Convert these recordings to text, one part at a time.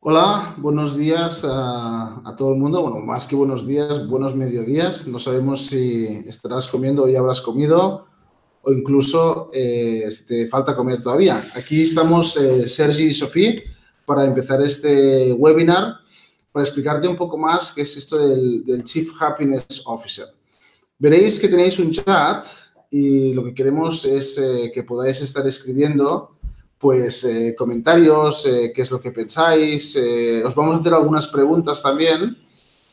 Hola, buenos días a todo el mundo. Bueno, más que buenos días, buenos mediodías. No sabemos si estarás comiendo o ya habrás comido o incluso si te falta comer todavía. Aquí estamos Sergi y Sofía para empezar este webinar para explicarte un poco más qué es esto del Chief Happiness Officer. Veréis que tenéis un chat y lo que queremos es que podáis estar escribiendo pues comentarios, qué es lo que pensáis. Os vamos a hacer algunas preguntas también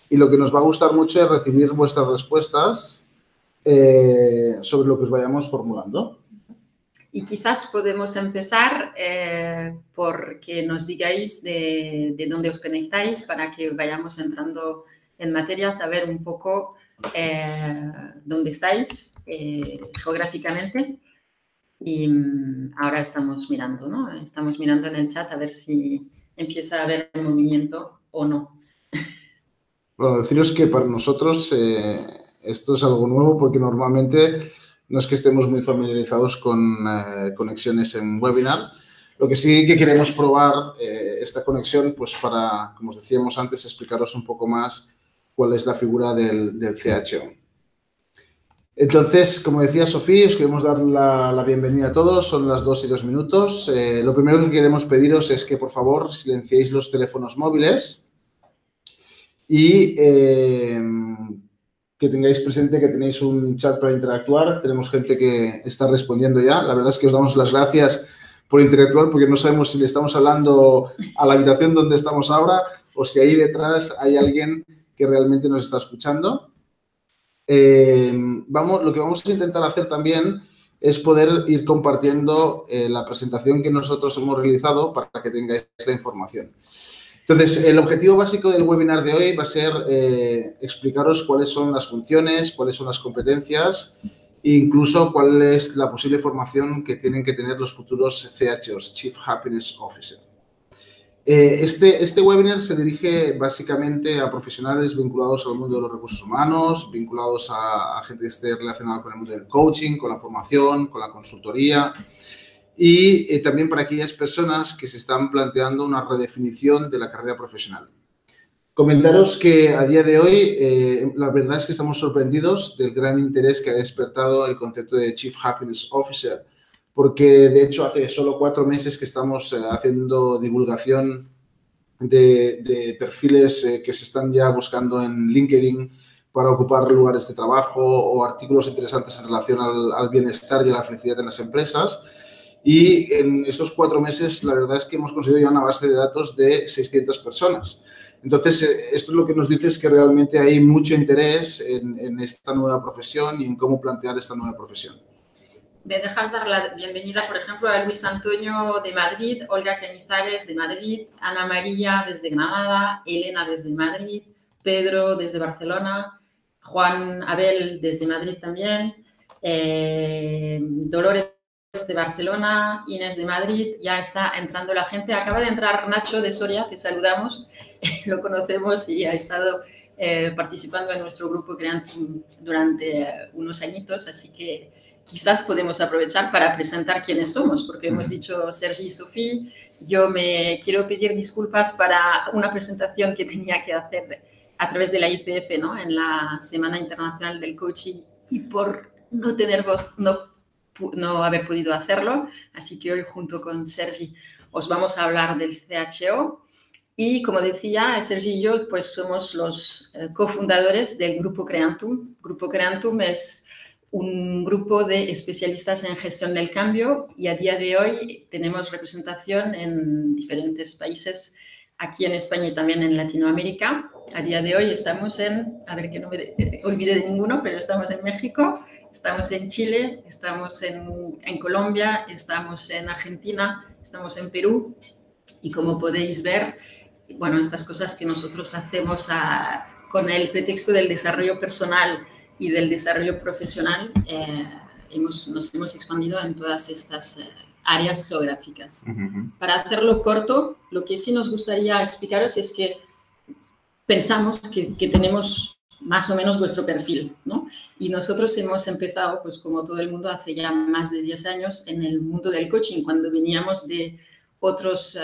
y lo que nos va a gustar mucho es recibir vuestras respuestas sobre lo que os vayamos formulando. Y quizás podemos empezar porque nos digáis de dónde os conectáis para que vayamos entrando en materia, saber un poco dónde estáis geográficamente. Y ahora estamos mirando, ¿no? Estamos mirando en el chat a ver si empieza a haber movimiento o no. Bueno, deciros que para nosotros esto es algo nuevo porque normalmente no es que estemos muy familiarizados con conexiones en webinar. Lo que sí que queremos probar esta conexión, pues para, como os decíamos antes, explicaros un poco más cuál es la figura del CHO. Entonces, como decía Sofía, os queremos dar la bienvenida a todos. Son las 2:02. Lo primero que queremos pediros es que, por favor, silenciéis los teléfonos móviles y que tengáis presente que tenéis un chat para interactuar. Tenemos gente que está respondiendo ya. La verdad es que os damos las gracias por interactuar porque no sabemos si le estamos hablando a la habitación donde estamos ahora o si ahí detrás hay alguien que realmente nos está escuchando. Lo que vamos a intentar hacer también es poder ir compartiendo la presentación que nosotros hemos realizado para que tengáis la información. Entonces, el objetivo básico del webinar de hoy va a ser explicaros cuáles son las funciones, cuáles son las competencias e incluso cuál es la posible formación que tienen que tener los futuros CHOs, Chief Happiness Officer. Este webinar se dirige básicamente a profesionales vinculados al mundo de los recursos humanos, vinculados a gente que esté relacionada con el mundo del coaching, con la formación, con la consultoría y también para aquellas personas que se están planteando una redefinición de la carrera profesional. Comentaros que a día de hoy la verdad es que estamos sorprendidos del gran interés que ha despertado el concepto de Chief Happiness Officer, porque de hecho hace solo 4 meses que estamos haciendo divulgación de perfiles que se están ya buscando en LinkedIn para ocupar lugares de trabajo o artículos interesantes en relación al bienestar y a la felicidad en las empresas. Y en estos 4 meses la verdad es que hemos conseguido ya una base de datos de 600 personas. Entonces, esto es lo que nos dice es que realmente hay mucho interés en esta nueva profesión y en cómo plantear esta nueva profesión. Me dejas dar la bienvenida, por ejemplo, a Luis Antonio de Madrid, Olga Cañizares de Madrid, Ana María desde Granada, Elena desde Madrid, Pedro desde Barcelona, Juan Abel desde Madrid también, Dolores de Barcelona, Inés de Madrid, ya está entrando la gente. Acaba de entrar Nacho de Soria, te saludamos, lo conocemos y ha estado participando en nuestro grupo Creantum durante unos añitos, así que quizás podemos aprovechar para presentar quiénes somos, porque hemos dicho Sergi y Sofía. Yo me quiero pedir disculpas para una presentación que tenía que hacer a través de la ICF, ¿no? En la Semana Internacional del Coaching, y por no tener voz, no haber podido hacerlo. Así que hoy, junto con Sergi, os vamos a hablar del CHO. Y como decía, Sergi y yo pues somos los cofundadores del Grupo Creantum. Grupo Creantum es un grupo de especialistas en gestión del cambio y a día de hoy tenemos representación en diferentes países, aquí en España y también en Latinoamérica. A día de hoy estamos a ver que no me olvide de ninguno, pero estamos en México, estamos en Chile, estamos en Colombia, estamos en Argentina, estamos en Perú y como podéis ver, bueno, estas cosas que nosotros hacemos con el pretexto del desarrollo personal y del desarrollo profesional, nos hemos expandido en todas estas áreas geográficas. Para hacerlo corto, lo que sí nos gustaría explicaros es que pensamos que tenemos más o menos vuestro perfil, ¿no? Y nosotros hemos empezado, pues como todo el mundo, hace ya más de 10 años en el mundo del coaching, cuando veníamos de otros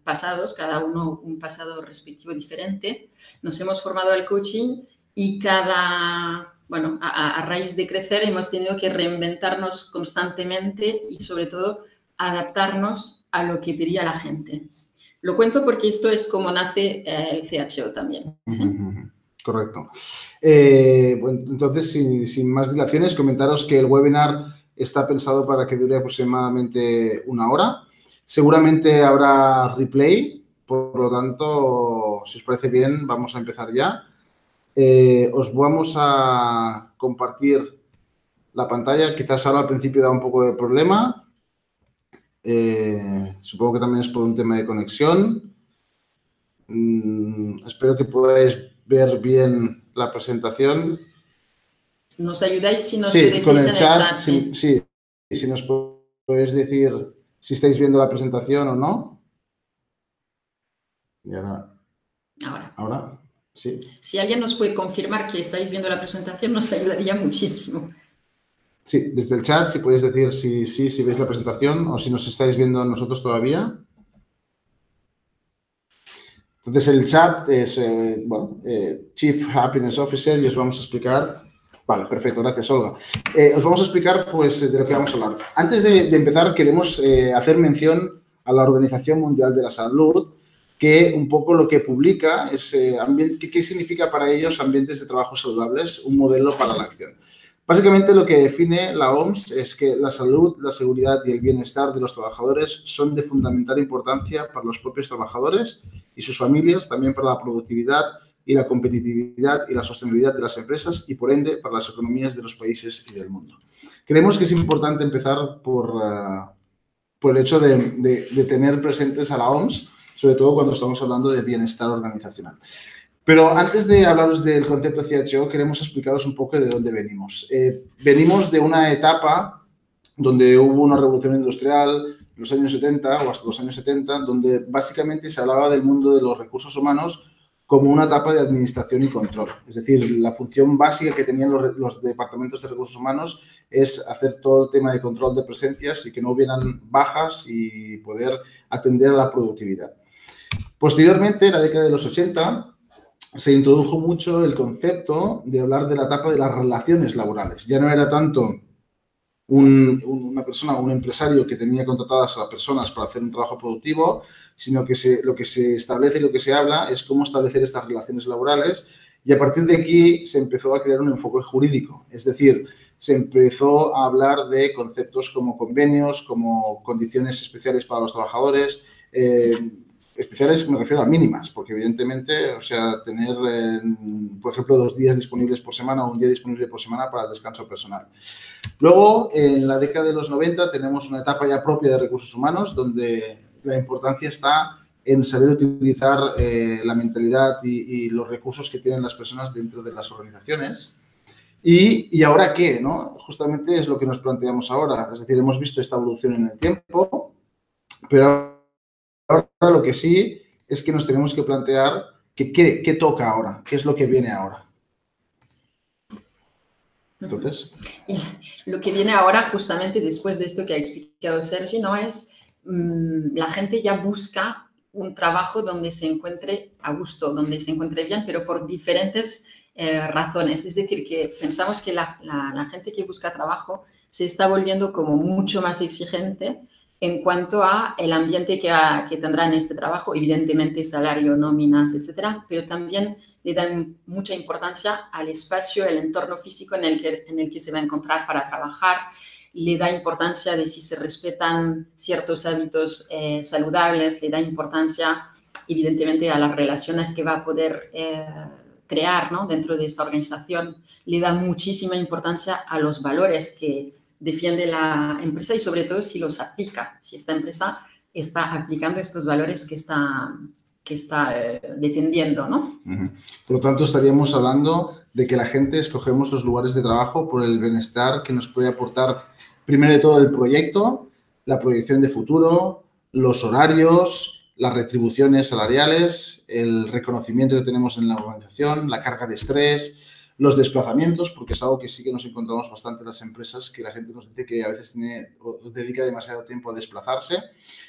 pasados, cada uno un pasado respectivo diferente. Nos hemos formado al coaching y bueno, a raíz de crecer hemos tenido que reinventarnos constantemente y sobre todo adaptarnos a lo que pedía la gente. Lo cuento porque esto es como nace el CHO también, ¿sí? Correcto. Bueno, entonces, sin más dilaciones, comentaros que el webinar está pensado para que dure aproximadamente 1 hora. Seguramente habrá replay, por lo tanto, si os parece bien, vamos a empezar ya. Os vamos a compartir la pantalla. Quizás ahora al principio da un poco de problema. Supongo que también es por un tema de conexión. Espero que podáis ver bien la presentación. ¿Nos ayudáis si nos sí, decís con el en chat? el chat? Sí, si nos podéis decir si estáis viendo la presentación o no. Y ahora, sí. Si alguien nos puede confirmar que estáis viendo la presentación, nos ayudaría muchísimo. Sí, desde el chat, si podéis decir si veis la presentación o si nos estáis viendo nosotros todavía. Entonces, el chat es, Chief Happiness Officer y os vamos a explicar. Vale, perfecto, gracias, Olga. Os vamos a explicar, pues, de lo que vamos a hablar. Antes de empezar, queremos hacer mención a la Organización Mundial de la Salud, que un poco lo que publica es qué significa para ellos ambientes de trabajo saludables, un modelo para la acción. Básicamente lo que define la OMS es que la salud, la seguridad y el bienestar de los trabajadores son de fundamental importancia para los propios trabajadores y sus familias, también para la productividad y la competitividad y la sostenibilidad de las empresas y, por ende, para las economías de los países y del mundo. Creemos que es importante empezar por el hecho de tener presentes a la OMS, sobre todo cuando estamos hablando de bienestar organizacional. Pero antes de hablaros del concepto CHO, queremos explicaros un poco de dónde venimos. Venimos de una etapa donde hubo una revolución industrial en los años 70 o hasta los años 70, donde básicamente se hablaba del mundo de los recursos humanos como una etapa de administración y control. Es decir, la función básica que tenían los departamentos de recursos humanos es hacer todo el tema de control de presencias y que no hubieran bajas y poder atender a la productividad. Posteriormente, en la década de los 80, se introdujo mucho el concepto de hablar de la etapa de las relaciones laborales. Ya no era tanto una persona o un empresario que tenía contratadas a personas para hacer un trabajo productivo, sino que lo que se establece y lo que se habla es cómo establecer estas relaciones laborales, y a partir de aquí se empezó a crear un enfoque jurídico. Es decir, se empezó a hablar de conceptos como convenios, como condiciones especiales para los trabajadores, especiales me refiero a mínimas, porque evidentemente, o sea, tener, por ejemplo, 2 días disponibles por semana o 1 día disponible por semana para el descanso personal. Luego, en la década de los 90, tenemos una etapa ya propia de recursos humanos, donde la importancia está en saber utilizar la mentalidad y los recursos que tienen las personas dentro de las organizaciones. ¿Y ahora qué? ¿No? Justamente es lo que nos planteamos ahora. Es decir, hemos visto esta evolución en el tiempo, pero ahora lo que sí es que nos tenemos que plantear qué toca ahora, qué es lo que viene ahora. Entonces, lo que viene ahora, justamente después de esto que ha explicado Sergi, ¿no? Es la gente ya busca un trabajo donde se encuentre a gusto, donde se encuentre bien, pero por diferentes razones. Es decir, que pensamos que la gente que busca trabajo se está volviendo como mucho más exigente en cuanto a el ambiente que tendrá en este trabajo, evidentemente salario, nóminas, etcétera, pero también le dan mucha importancia al espacio, el entorno físico en el que se va a encontrar para trabajar, le da importancia de si se respetan ciertos hábitos saludables, le da importancia, evidentemente, a las relaciones que va a poder crear, ¿no?, dentro de esta organización, le da muchísima importancia a los valores que defiende la empresa y sobre todo si los aplica, si esta empresa está aplicando estos valores que está defendiendo, ¿no? Por lo tanto, estaríamos hablando de que la gente escogemos los lugares de trabajo por el bienestar que nos puede aportar, primero de todo, el proyecto, la proyección de futuro, los horarios, las retribuciones salariales, el reconocimiento que tenemos en la organización, la carga de estrés, Los desplazamientos, porque es algo que sí que nos encontramos bastante en las empresas, que la gente nos dice que a veces dedica demasiado tiempo a desplazarse.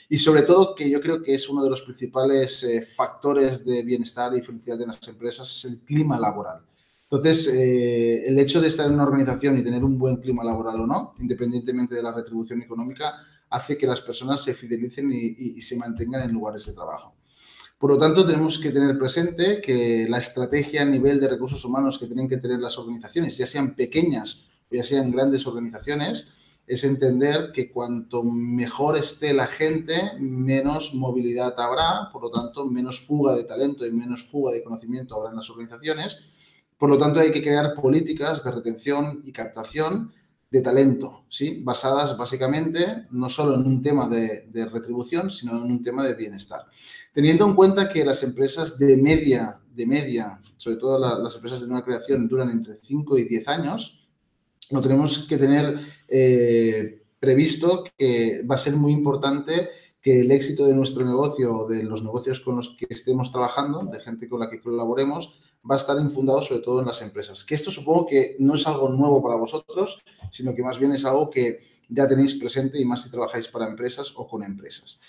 Y sobre todo, que yo creo que es uno de los principales factores de bienestar y felicidad de las empresas, es el clima laboral. Entonces, el hecho de estar en una organización y tener un buen clima laboral o no, independientemente de la retribución económica, hace que las personas se fidelicen y se mantengan en lugares de trabajo. Por lo tanto, tenemos que tener presente que la estrategia a nivel de recursos humanos que tienen que tener las organizaciones, ya sean pequeñas o ya sean grandes organizaciones, es entender que cuanto mejor esté la gente, menos movilidad habrá, por lo tanto, menos fuga de talento y menos fuga de conocimiento habrá en las organizaciones. Por lo tanto, hay que crear políticas de retención y captación de talento, ¿sí? Basadas básicamente no solo en un tema de retribución, sino en un tema de bienestar. Teniendo en cuenta que las empresas de media, sobre todo las empresas de nueva creación, duran entre 5 y 10 años, lo tenemos que tener previsto que va a ser muy importante que el éxito de nuestro negocio o de los negocios con los que estemos trabajando, de gente con la que colaboremos, va a estar infundado sobre todo en las empresas. Que esto supongo que no es algo nuevo para vosotros, sino que más bien es algo que ya tenéis presente y más si trabajáis para empresas o con empresas.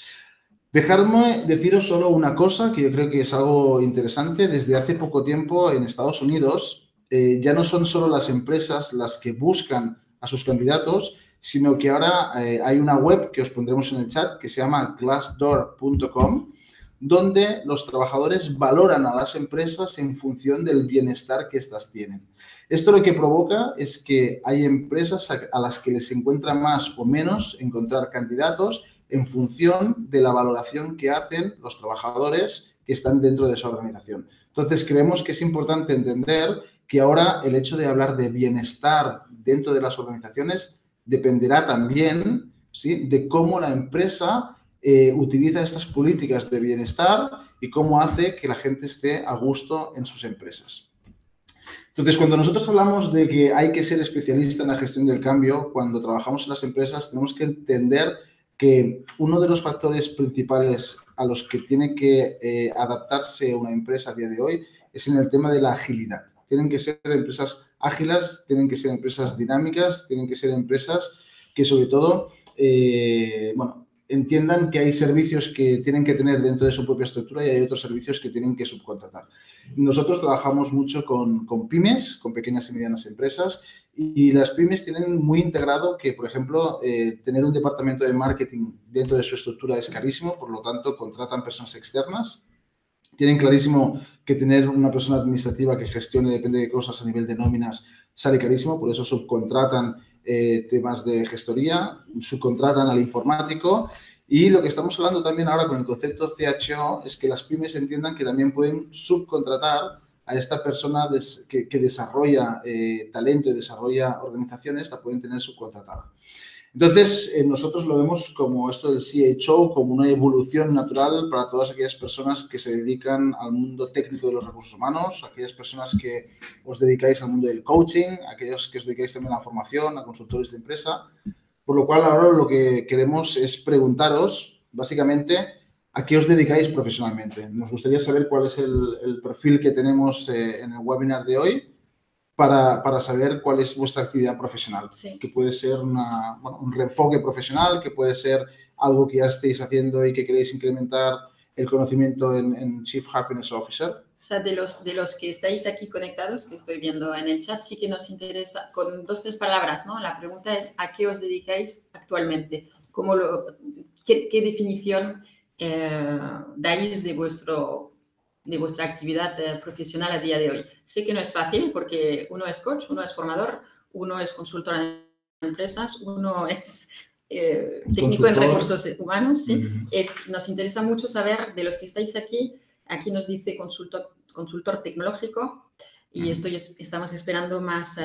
Dejadme deciros solo una cosa que yo creo que es algo interesante. Desde hace poco tiempo en Estados Unidos ya no son solo las empresas las que buscan a sus candidatos, sino que ahora hay una web que os pondremos en el chat que se llama glassdoor.com, donde los trabajadores valoran a las empresas en función del bienestar que éstas tienen. Esto lo que provoca es que hay empresas a las que les encuentra más o menos encontrar candidatos en función de la valoración que hacen los trabajadores que están dentro de esa organización. Entonces, creemos que es importante entender que ahora el hecho de hablar de bienestar dentro de las organizaciones dependerá también, ¿sí?, de cómo la empresa utiliza estas políticas de bienestar y cómo hace que la gente esté a gusto en sus empresas. Entonces, cuando nosotros hablamos de que hay que ser especialista en la gestión del cambio, cuando trabajamos en las empresas, tenemos que entender que uno de los factores principales a los que tiene que adaptarse una empresa a día de hoy es en el tema de la agilidad. Tienen que ser empresas ágiles, tienen que ser empresas dinámicas, tienen que ser empresas que sobre todo, entiendan que hay servicios que tienen que tener dentro de su propia estructura y hay otros servicios que tienen que subcontratar. Nosotros trabajamos mucho con pymes, con pequeñas y medianas empresas, y las pymes tienen muy integrado que, por ejemplo, tener un departamento de marketing dentro de su estructura es carísimo, por lo tanto, contratan personas externas. Tienen clarísimo que tener una persona administrativa que gestione, depende de cosas a nivel de nóminas, sale carísimo, por eso subcontratan temas de gestoría, subcontratan al informático. Y lo que estamos hablando también ahora con el concepto CHO es que las pymes entiendan que también pueden subcontratar a esta persona que desarrolla talento y desarrolla organizaciones, la pueden tener subcontratada. Entonces, nosotros lo vemos como esto del CHO, como una evolución natural para todas aquellas personas que se dedican al mundo técnico de los recursos humanos, aquellas personas que os dedicáis al mundo del coaching, aquellos que os dedicáis también a la formación, a consultores de empresa. Por lo cual, ahora lo que queremos es preguntaros, básicamente, ¿a qué os dedicáis profesionalmente? Nos gustaría saber cuál es el perfil que tenemos en el webinar de hoy para saber cuál es vuestra actividad profesional. Sí. Que puede ser un reenfoque profesional, que puede ser algo que ya estéis haciendo y que queréis incrementar el conocimiento en Chief Happiness Officer. O sea, de los que estáis aquí conectados, que estoy viendo en el chat, sí que nos interesa, con 2 o 3 palabras, ¿no? La pregunta es, ¿a qué os dedicáis actualmente? ¿Qué definición dais de vuestra actividad profesional a día de hoy? Sé que no es fácil porque uno es coach, uno es formador, uno es consultor en empresas, uno es técnico en recursos humanos. ¿Sí? Nos interesa mucho saber de los que estáis aquí. Aquí nos dice consultor tecnológico y estamos esperando más,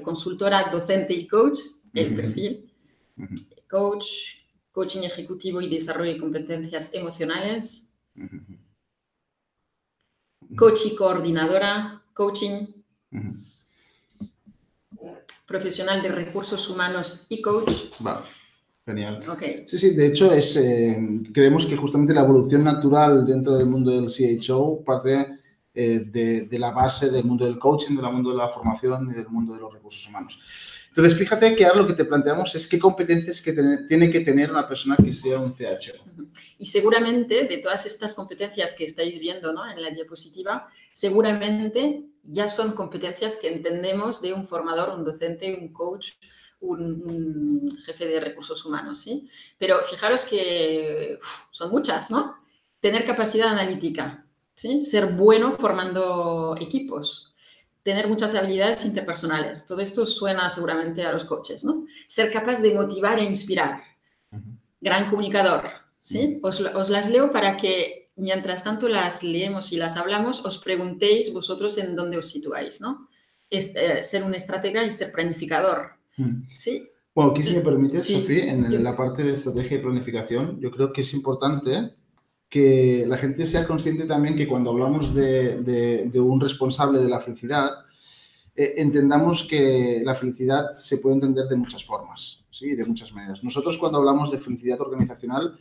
consultora, docente y coach, el perfil. Coaching ejecutivo y desarrollo de competencias emocionales. Coach y coordinadora, coaching. Profesional de recursos humanos y coach. Vale. Genial. Okay. Sí, de hecho creemos que justamente la evolución natural dentro del mundo del CHO parte de la base del mundo del coaching, del mundo de la formación y del mundo de los recursos humanos. Entonces, fíjate que ahora lo que te planteamos es qué competencias tiene que tener una persona que sea un CHO. Y seguramente de todas estas competencias que estáis viendo, ¿no?, en la diapositiva, seguramente ya son competencias que entendemos de un formador, un docente, un coach, un jefe de recursos humanos, ¿sí? Pero fijaros que son muchas, ¿no? Tener capacidad analítica, ¿sí? Ser bueno formando equipos, tener muchas habilidades interpersonales. Todo esto suena seguramente a los coaches, ¿no? Ser capaz de motivar e inspirar. Gran comunicador, ¿sí? Os las leo para que, mientras tanto las leemos y las hablamos, os preguntéis vosotros en dónde os situáis, ¿no? Ser un estratega y ser planificador. ¿Sí? Bueno, aquí si me permites, sí. Sofía, en la parte de estrategia y planificación, yo creo que es importante que la gente sea consciente también que cuando hablamos de un responsable de la felicidad, entendamos que la felicidad se puede entender de muchas formas, ¿sí? De muchas maneras. Nosotros cuando hablamos de felicidad organizacional,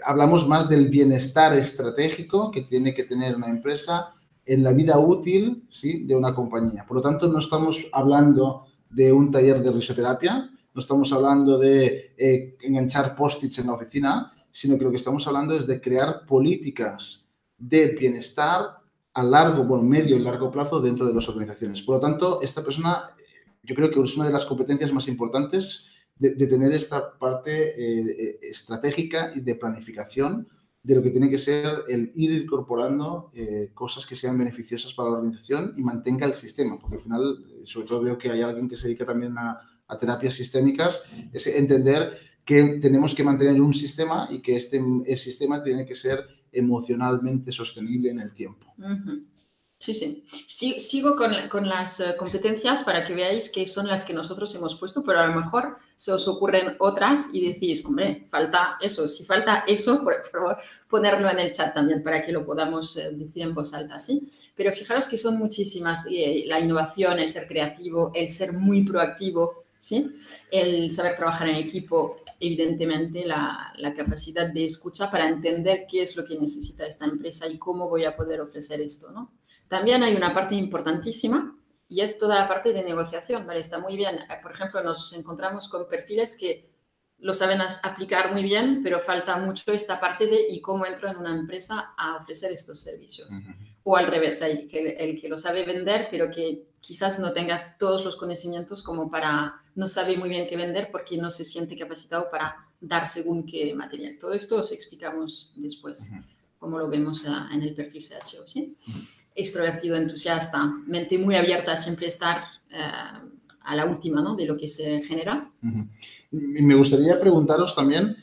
hablamos más del bienestar estratégico que tiene que tener una empresa en la vida útil, ¿sí?, de una compañía. Por lo tanto, no estamos hablando de un taller de risoterapia, no estamos hablando de enganchar post-its en la oficina, sino que lo que estamos hablando es de crear políticas de bienestar a largo, bueno, medio y largo plazo dentro de las organizaciones. Por lo tanto, esta persona, yo creo que es una de las competencias más importantes de tener esta parte estratégica y de planificación de lo que tiene que ser el ir incorporando cosas que sean beneficiosas para la organización y mantenga el sistema, porque al final, sobre todo veo que hay alguien que se dedica también a terapias sistémicas, es entender que tenemos que mantener un sistema y que el sistema tiene que ser emocionalmente sostenible en el tiempo. Sí, sí. Sigo con las competencias para que veáis que son las que nosotros hemos puesto, pero a lo mejor se os ocurren otras y decís, hombre, falta eso. Si falta eso, por favor, ponerlo en el chat también para que lo podamos decir en voz alta, ¿sí? Pero fijaros que son muchísimas. La innovación, el ser creativo, el ser muy proactivo, ¿sí? El saber trabajar en equipo, evidentemente la capacidad de escucha para entender qué es lo que necesita esta empresa y cómo voy a poder ofrecer esto, ¿no? También hay una parte importantísima y es toda la parte de negociación, ¿vale? Está muy bien. Por ejemplo, nos encontramos con perfiles que lo saben aplicar muy bien, pero falta mucho esta parte de ¿y cómo entro en una empresa a ofrecer estos servicios? O al revés, el que lo sabe vender, pero que quizás no tenga todos los conocimientos como no sabe muy bien qué vender porque no se siente capacitado para dar según qué material. Todo esto os explicamos después, como lo vemos en el perfil CHO, ¿sí? Extrovertido, entusiasta, mente muy abierta a siempre estar a la última, ¿no?, de lo que se genera. Me gustaría preguntaros también,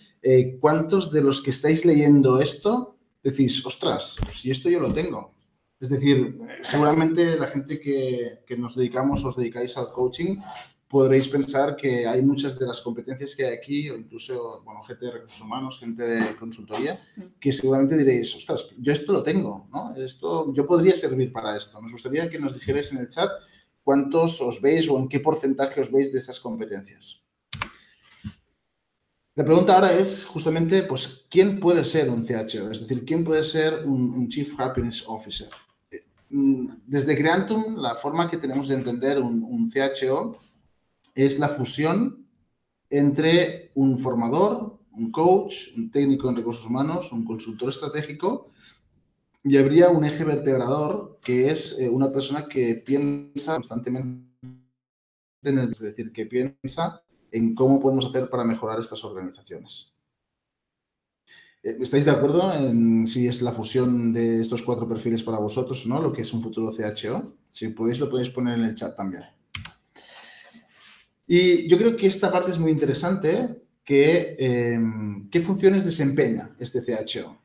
¿cuántos de los que estáis leyendo esto decís, ostras, si esto yo lo tengo? Es decir, seguramente la gente que nos dedicamos, os dedicáis al coaching, podréis pensar que hay muchas de las competencias que hay aquí, o incluso, bueno, gente de recursos humanos, gente de consultoría, que seguramente diréis, ostras, yo esto lo tengo, ¿no? Yo podría servir para esto. Nos gustaría que nos dijerais en el chat cuántos os veis o en qué porcentaje os veis de estas competencias. La pregunta ahora es justamente, pues, ¿quién puede ser un CHO? Es decir, ¿quién puede ser un Chief Happiness Officer? Desde Creantum, la forma que tenemos de entender un CHO es la fusión entre un formador, un coach, un técnico en recursos humanos, un consultor estratégico, y habría un eje vertebrador que es una persona que piensa constantemente es decir, que piensa en cómo podemos hacer para mejorar estas organizaciones. ¿Estáis de acuerdo en si es la fusión de estos 4 perfiles para vosotros, ¿no? Lo que es un futuro CHO? Si podéis, lo podéis poner en el chat también. Y yo creo que esta parte es muy interesante, ¿qué funciones desempeña este CHO?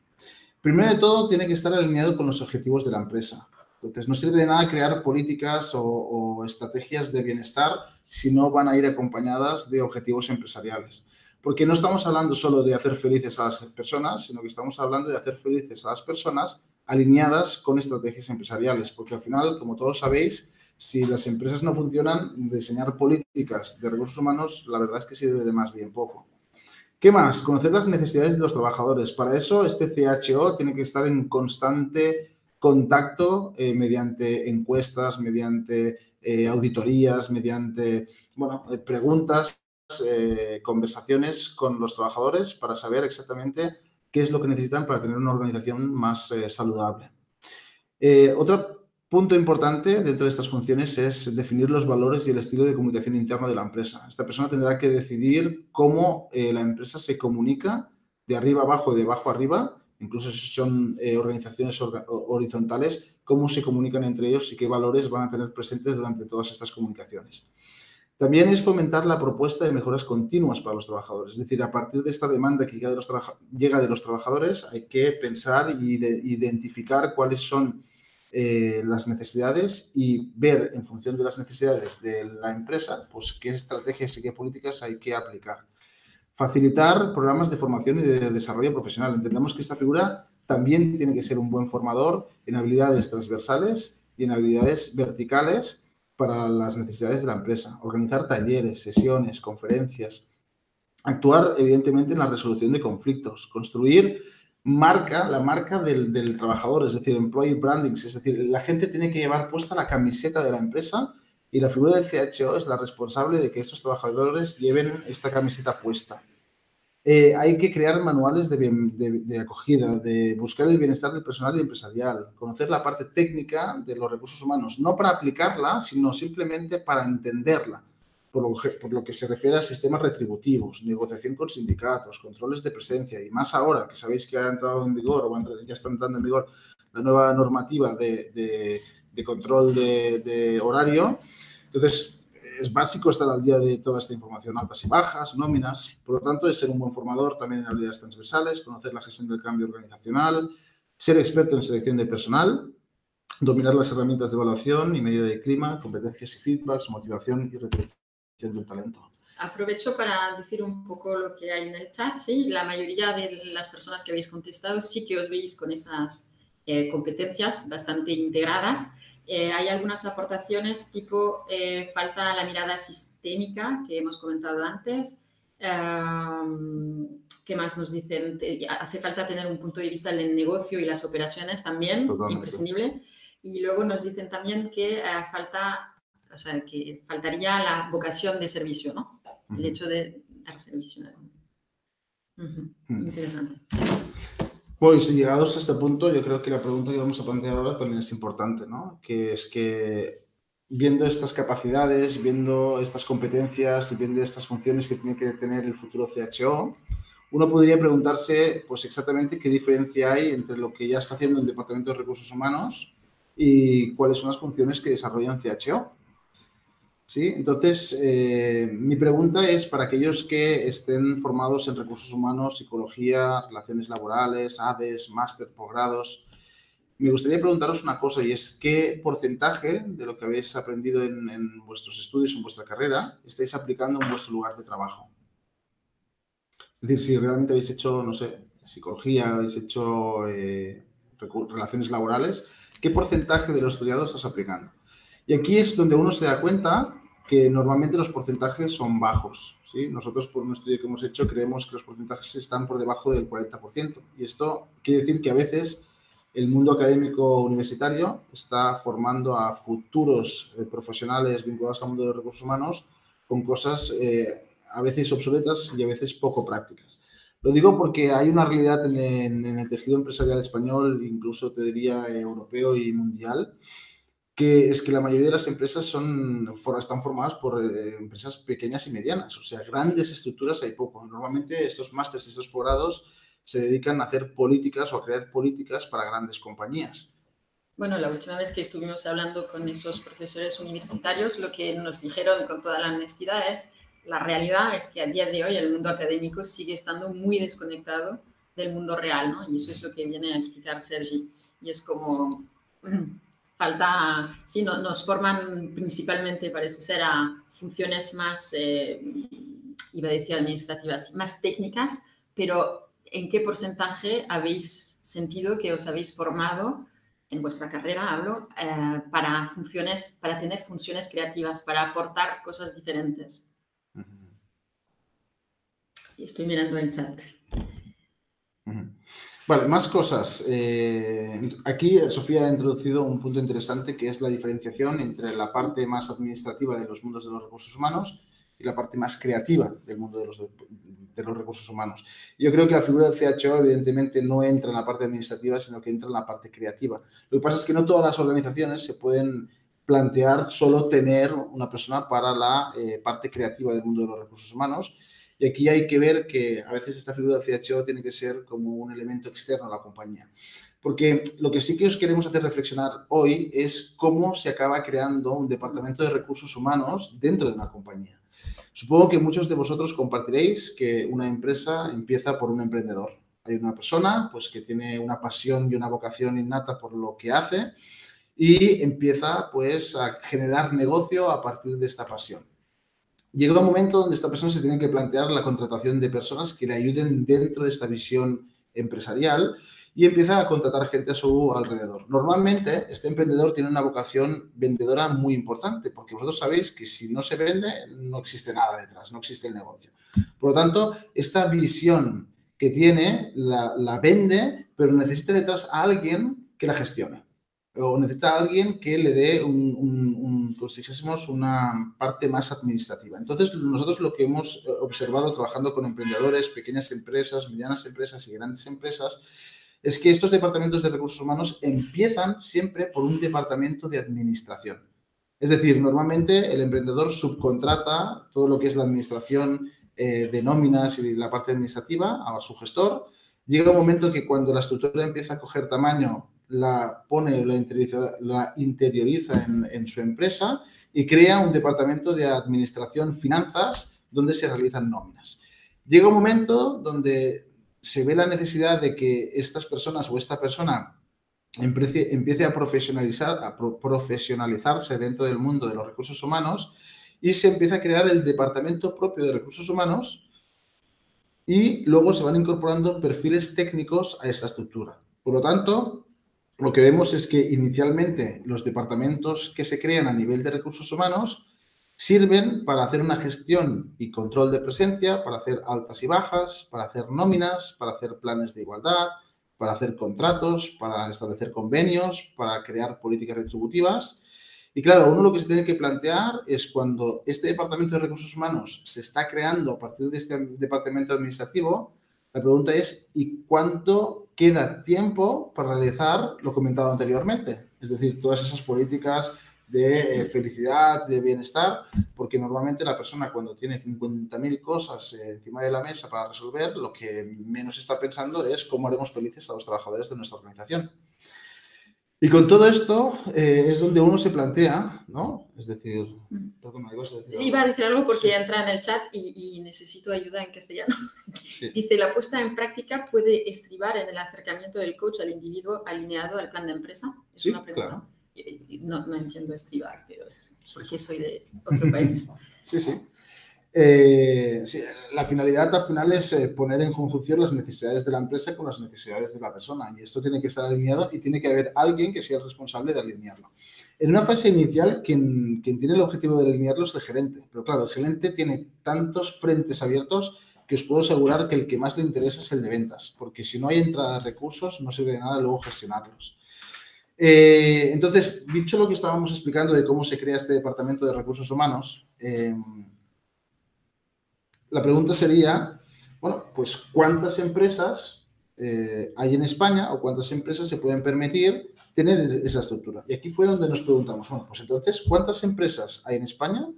Primero de todo, tiene que estar alineado con los objetivos de la empresa. Entonces, no sirve de nada crear políticas o estrategias de bienestar si no van a ir acompañadas de objetivos empresariales. Porque no estamos hablando solo de hacer felices a las personas, sino que estamos hablando de hacer felices a las personas alineadas con estrategias empresariales. Porque al final, como todos sabéis, si las empresas no funcionan, diseñar políticas de recursos humanos, la verdad es que sirve de más bien poco. ¿Qué más? Conocer las necesidades de los trabajadores. Para eso, este CHO tiene que estar en constante contacto mediante encuestas, mediante auditorías, mediante preguntas, conversaciones con los trabajadores para saber exactamente qué es lo que necesitan para tener una organización más saludable. Otro punto importante dentro de estas funciones es definir los valores y el estilo de comunicación interno de la empresa. Esta persona tendrá que decidir cómo la empresa se comunica de arriba abajo y de abajo arriba, incluso si son organizaciones horizontales, cómo se comunican entre ellos y qué valores van a tener presentes durante todas estas comunicaciones. También es fomentar la propuesta de mejoras continuas para los trabajadores. Es decir, a partir de esta demanda que llega de los trabajadores, hay que pensar y identificar cuáles son las necesidades y ver en función de las necesidades de la empresa, pues qué estrategias y qué políticas hay que aplicar. Facilitar programas de formación y de desarrollo profesional. Entendemos que esta figura también tiene que ser un buen formador en habilidades transversales y en habilidades verticales para las necesidades de la empresa. Organizar talleres, sesiones, conferencias. Actuar, evidentemente, en la resolución de conflictos. Construir la marca del trabajador, es decir, employee branding. Es decir, la gente tiene que llevar puesta la camiseta de la empresa y la figura del CHO es la responsable de que estos trabajadores lleven esta camiseta puesta. Hay que crear manuales de acogida, de buscar el bienestar del personal y empresarial, conocer la parte técnica de los recursos humanos, no para aplicarla, sino simplemente para entenderla, por lo que se refiere a sistemas retributivos, negociación con sindicatos, controles de presencia y más ahora que sabéis que ha entrado en vigor o ya está entrando en vigor la nueva normativa de control de horario. Entonces, es básico estar al día de toda esta información, altas y bajas, nóminas. Por lo tanto, es ser un buen formador también en habilidades transversales, conocer la gestión del cambio organizacional, ser experto en selección de personal, dominar las herramientas de evaluación y medida de clima, competencias y feedbacks, motivación y retención del talento. Aprovecho para decir un poco lo que hay en el chat. Sí, la mayoría de las personas que habéis contestado sí que os veis con esas competencias bastante integradas. Hay algunas aportaciones tipo falta la mirada sistémica que hemos comentado antes. ¿Qué más nos dicen? Hace falta tener un punto de vista del negocio y las operaciones también, totalmente, imprescindible. Y luego nos dicen también que que faltaría la vocación de servicio, ¿no? El hecho de dar servicio. Interesante. Pues llegados a este punto, yo creo que la pregunta que vamos a plantear ahora también es importante, ¿no? Que es que viendo estas capacidades, viendo estas competencias y viendo estas funciones que tiene que tener el futuro CHO, uno podría preguntarse pues exactamente qué diferencia hay entre lo que ya está haciendo el Departamento de Recursos Humanos y cuáles son las funciones que desarrolla un CHO. ¿Sí? Entonces, mi pregunta es para aquellos que estén formados en recursos humanos, psicología, relaciones laborales, ADES, máster, posgrados. Me gustaría preguntaros una cosa y es ¿qué porcentaje de lo que habéis aprendido en vuestros estudios, en vuestra carrera, estáis aplicando en vuestro lugar de trabajo? Es decir, si realmente habéis hecho, no sé, psicología, habéis hecho relaciones laborales, ¿qué porcentaje de lo estudiado estás aplicando? Y aquí es donde uno se da cuenta que normalmente los porcentajes son bajos, ¿sí? Nosotros, por un estudio que hemos hecho, creemos que los porcentajes están por debajo del 40%. Y esto quiere decir que a veces el mundo académico universitario está formando a futuros profesionales vinculados al mundo de los recursos humanos con cosas a veces obsoletas y a veces poco prácticas. Lo digo porque hay una realidad en el tejido empresarial español, incluso te diría europeo y mundial, que es que la mayoría de las empresas están formadas por empresas pequeñas y medianas. O sea, grandes estructuras hay poco. Normalmente estos másteres y estos posgrados se dedican a hacer políticas o a crear políticas para grandes compañías. Bueno, la última vez que estuvimos hablando con esos profesores universitarios, lo que nos dijeron con toda la honestidad es la realidad es que a día de hoy el mundo académico sigue estando muy desconectado del mundo real, ¿no? Y eso es lo que viene a explicar Sergi. Y es como falta, sí, nos forman principalmente, parece ser, a funciones más, iba a decir administrativas, más técnicas, pero ¿en qué porcentaje habéis sentido que os habéis formado en vuestra carrera, hablo, para tener funciones creativas, para aportar cosas diferentes? Y estoy mirando el chat. Vale, más cosas. Aquí Sofía ha introducido un punto interesante que es la diferenciación entre la parte más administrativa de los mundos de los recursos humanos y la parte más creativa del mundo de los recursos humanos. Yo creo que la figura del CHO evidentemente no entra en la parte administrativa, sino que entra en la parte creativa. Lo que pasa es que no todas las organizaciones se pueden plantear solo tener una persona para la parte creativa del mundo de los recursos humanos. Y aquí hay que ver que a veces esta figura de CHO tiene que ser como un elemento externo a la compañía. Porque lo que sí que os queremos hacer reflexionar hoy es cómo se acaba creando un departamento de recursos humanos dentro de una compañía. Supongo que muchos de vosotros compartiréis que una empresa empieza por un emprendedor. Hay una persona pues, que tiene una pasión y una vocación innata por lo que hace y empieza pues, a generar negocio a partir de esta pasión. Llega un momento donde esta persona se tiene que plantear la contratación de personas que le ayuden dentro de esta visión empresarial y empieza a contratar gente a su alrededor. Normalmente, este emprendedor tiene una vocación vendedora muy importante, porque vosotros sabéis que si no se vende, no existe nada detrás, no existe el negocio. Por lo tanto, esta visión que tiene la vende, pero necesita detrás a alguien que la gestione. O necesita alguien que le dé pues dijésemos, una parte más administrativa. Entonces, nosotros lo que hemos observado trabajando con emprendedores, pequeñas empresas, medianas empresas y grandes empresas, es que estos departamentos de recursos humanos empiezan siempre por un departamento de administración. Es decir, normalmente el emprendedor subcontrata todo lo que es la administración de nóminas y la parte administrativa a su gestor. Llega un momento que cuando la estructura empieza a coger tamaño, la pone, la interioriza en su empresa y crea un departamento de administración finanzas donde se realizan nóminas. Llega un momento donde se ve la necesidad de que estas personas o esta persona empiece a profesionalizarse dentro del mundo de los recursos humanos y se empieza a crear el departamento propio de recursos humanos y luego se van incorporando perfiles técnicos a esta estructura. Por lo tanto, lo que vemos es que inicialmente los departamentos que se crean a nivel de recursos humanos sirven para hacer una gestión y control de presencia, para hacer altas y bajas, para hacer nóminas, para hacer planes de igualdad, para hacer contratos, para establecer convenios, para crear políticas retributivas. Y claro, uno lo que se tiene que plantear es cuando este departamento de recursos humanos se está creando a partir de este departamento administrativo, la pregunta es, ¿y cuánto queda tiempo para realizar lo comentado anteriormente? Es decir, todas esas políticas de felicidad, de bienestar, porque normalmente la persona cuando tiene 50.000 cosas encima de la mesa para resolver, lo que menos está pensando es cómo haremos felices a los trabajadores de nuestra organización. Y con todo esto es donde uno se plantea, ¿no? Es decir, perdona, ibas a decir algo. Iba a decir algo porque entra en el chat y necesito ayuda en castellano. Sí. Dice, la puesta en práctica puede estribar en el acercamiento del coach al individuo alineado al plan de empresa. Es una pregunta. Claro. No entiendo estribar, pero es porque soy de otro país. Sí. Sí, la finalidad al final es poner en conjunción las necesidades de la empresa con las necesidades de la persona y esto tiene que estar alineado y tiene que haber alguien que sea el responsable de alinearlo. En una fase inicial, quien tiene el objetivo de alinearlo es el gerente, pero claro, el gerente tiene tantos frentes abiertos que os puedo asegurar que el que más le interesa es el de ventas, porque si no hay entrada de recursos no sirve de nada luego gestionarlos. Entonces, dicho lo que estábamos explicando de cómo se crea este departamento de recursos humanos, la pregunta sería, bueno, pues ¿cuántas empresas hay en España o cuántas empresas se pueden permitir tener esa estructura? Y aquí fue donde nos preguntamos, bueno, pues entonces, ¿cuántas empresas hay en España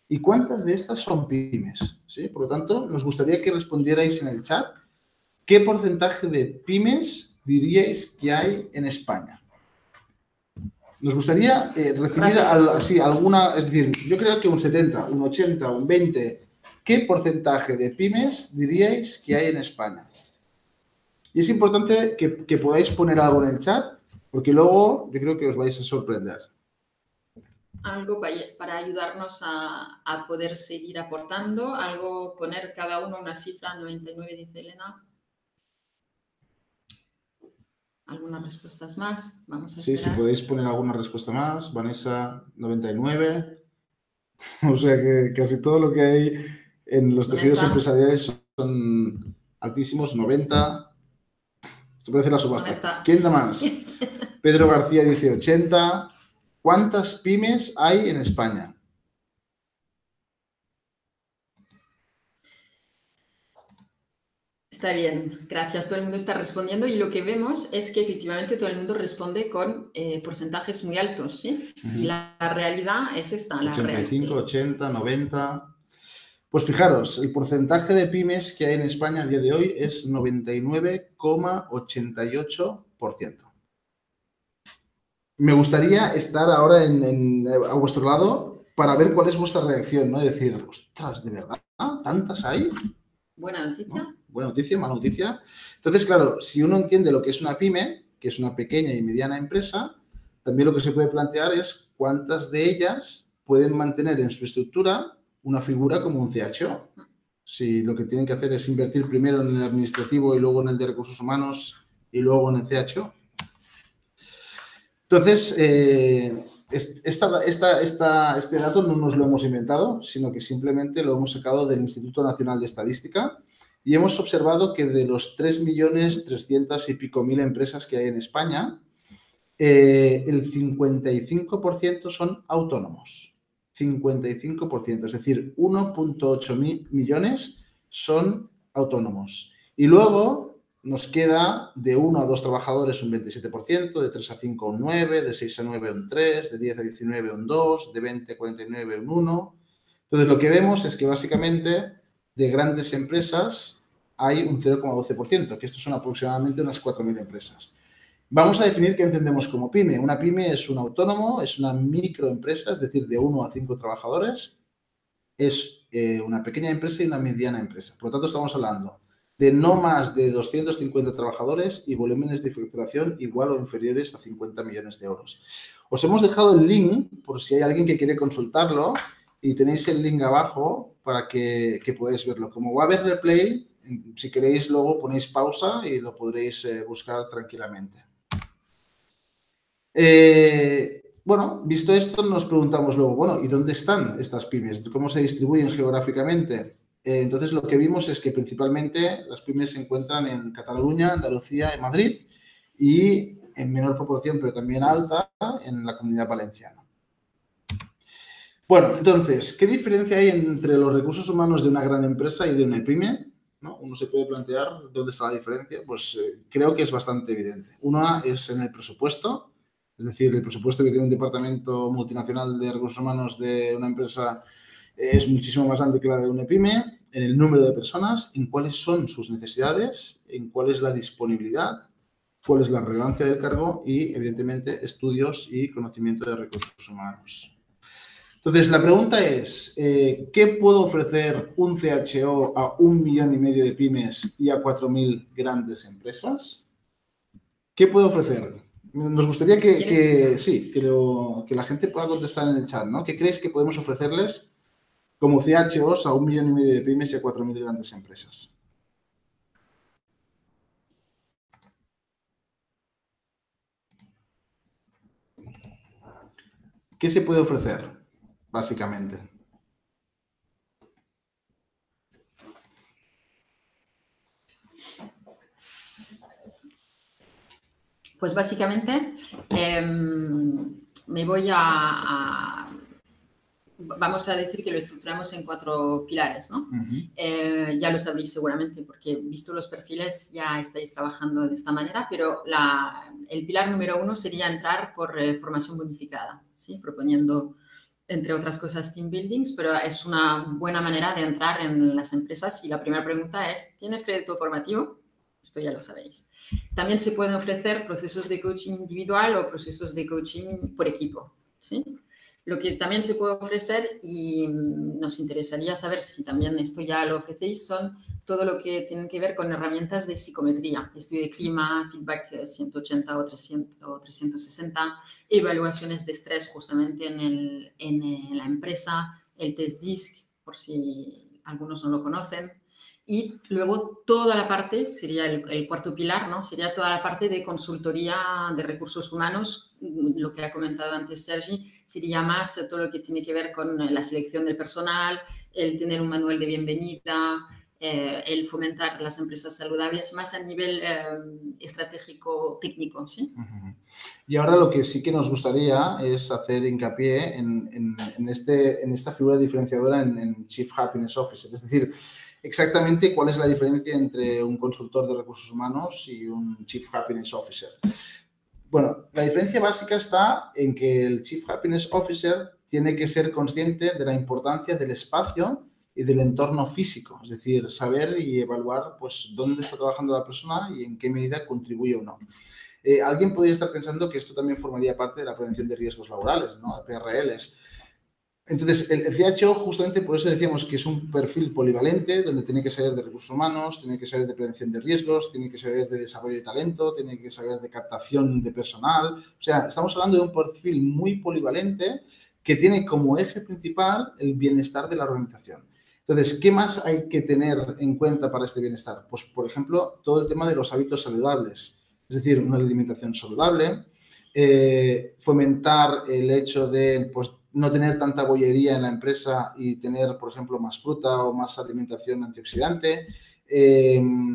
y cuántas de estas son pymes? ¿Sí? Por lo tanto, nos gustaría que respondierais en el chat qué porcentaje de pymes diríais que hay en España. Nos gustaría recibir así alguna, es decir, yo creo que un 70, un 80, un 20... ¿Qué porcentaje de pymes diríais que hay en España? Y es importante que podáis poner algo en el chat, porque luego yo creo que os vais a sorprender. Algo para ayudarnos a poder seguir aportando, algo, poner cada uno una cifra, 99 dice Elena. ¿Algunas respuestas más? Vamos a esperar. Sí, si podéis poner alguna respuesta más. Vanessa, 99. O sea que casi todo lo que hay en los tejidos empresariales son altísimos, 90. Esto parece la subasta. Comenta. ¿Quién da más? Pedro García dice 80. ¿Cuántas pymes hay en España? Está bien, gracias. Todo el mundo está respondiendo y lo que vemos es que efectivamente todo el mundo responde con porcentajes muy altos, ¿sí? Y la realidad es esta, la 85, 80, 90... Pues fijaros, el porcentaje de pymes que hay en España a día de hoy es 99,88%. Me gustaría estar ahora a vuestro lado para ver cuál es vuestra reacción, ¿no? Decir, ostras, ¿de verdad? ¿Tantas hay? Buena noticia. ¿No? Buena noticia, mala noticia. Entonces, claro, si uno entiende lo que es una pyme, que es una pequeña y mediana empresa, también lo que se puede plantear es cuántas de ellas pueden mantener en su estructura una figura como un CHO. Si lo que tienen que hacer es invertir primero en el administrativo y luego en el de recursos humanos y luego en el CHO. Entonces, este dato no nos lo hemos inventado, sino que simplemente lo hemos sacado del Instituto Nacional de Estadística y hemos observado que de los 3.300.000 y pico empresas que hay en España, el 55% son autónomos. 55%, es decir, 1,8 millones son autónomos. Y luego nos queda de 1 a 2 trabajadores un 27%, de 3 a 5 un 9%, de 6 a 9 un 3%, de 10 a 19 un 2%, de 20 a 49 un 1%. Entonces, lo que vemos es que básicamente de grandes empresas hay un 0,12%, que esto son aproximadamente unas 4.000 empresas. Vamos a definir qué entendemos como pyme. Una pyme es un autónomo, es una microempresa, es decir, de 1 a 5 trabajadores. Es una pequeña empresa y una mediana empresa. Por lo tanto, estamos hablando de no más de 250 trabajadores y volúmenes de facturación igual o inferiores a 50 millones de euros. Os hemos dejado el link por si hay alguien que quiere consultarlo y tenéis el link abajo para que podáis verlo. Como va a haber replay, si queréis luego ponéis pausa y lo podréis buscar tranquilamente. Bueno, visto esto, nos preguntamos luego, bueno, ¿y dónde están estas pymes? ¿Cómo se distribuyen geográficamente? Entonces, lo que vimos es que principalmente las pymes se encuentran en Cataluña, Andalucía y Madrid y en menor proporción, pero también alta, en la Comunidad Valenciana. Bueno, entonces, ¿qué diferencia hay entre los recursos humanos de una gran empresa y de una pyme? ¿No? Uno se puede plantear dónde está la diferencia. Pues creo que es bastante evidente. Una es en el presupuesto. Es decir, el presupuesto que tiene un departamento multinacional de recursos humanos de una empresa es muchísimo más grande que la de una pyme, en el número de personas, en cuáles son sus necesidades, en cuál es la disponibilidad, cuál es la relevancia del cargo y, evidentemente, estudios y conocimiento de recursos humanos. Entonces, la pregunta es, ¿qué puedo ofrecer un CHO a 1,5 millones de pymes y a 4.000 grandes empresas? ¿Qué puedo ofrecer? Nos gustaría que la gente pueda contestar en el chat, ¿no? ¿Qué creéis que podemos ofrecerles como CHOs a 1,5 millones de pymes y a 4.000 grandes empresas? ¿Qué se puede ofrecer, básicamente? Pues básicamente me voy vamos a decir que lo estructuramos en 4 pilares, ¿no? Ya lo sabréis seguramente porque visto los perfiles ya estáis trabajando de esta manera, pero el pilar número 1 sería entrar por formación bonificada, ¿sí? Proponiendo, entre otras cosas, team buildings, pero es una buena manera de entrar en las empresas y la primera pregunta es, ¿tienes crédito formativo? Esto ya lo sabéis. También se pueden ofrecer procesos de coaching individual o procesos de coaching por equipo, ¿sí? Lo que también se puede ofrecer y nos interesaría saber si también esto ya lo ofrecéis son todo lo que tiene que ver con herramientas de psicometría, estudio de clima, feedback 180 o 360, evaluaciones de estrés justamente en la empresa, el test DISC, por si algunos no lo conocen. Y luego toda la parte, sería el cuarto pilar, ¿no? Sería toda la parte de consultoría de recursos humanos, lo que ha comentado antes Sergi, sería más todo lo que tiene que ver con la selección del personal, el tener un manual de bienvenida, el fomentar las empresas saludables más a nivel estratégico técnico, ¿sí? Y ahora lo que sí que nos gustaría es hacer hincapié en esta figura diferenciadora en Chief Happiness Officer, es decir, exactamente cuál es la diferencia entre un consultor de recursos humanos y un Chief Happiness Officer. Bueno, la diferencia básica está en que el Chief Happiness Officer tiene que ser consciente de la importancia del espacio y del entorno físico, es decir, saber y evaluar pues, dónde está trabajando la persona y en qué medida contribuye o no. Alguien podría estar pensando que esto también formaría parte de la prevención de riesgos laborales, ¿no? De PRLs. Entonces, el CHO, justamente por eso decíamos que es un perfil polivalente, donde tiene que saber de recursos humanos, tiene que saber de prevención de riesgos, tiene que saber de desarrollo de talento, tiene que saber de captación de personal. O sea, estamos hablando de un perfil muy polivalente que tiene como eje principal el bienestar de la organización. Entonces, ¿qué más hay que tener en cuenta para este bienestar? Pues, por ejemplo, todo el tema de los hábitos saludables, es decir, una alimentación saludable, fomentar el hecho de pues, no tener tanta bollería en la empresa y tener, por ejemplo, más fruta o más alimentación antioxidante,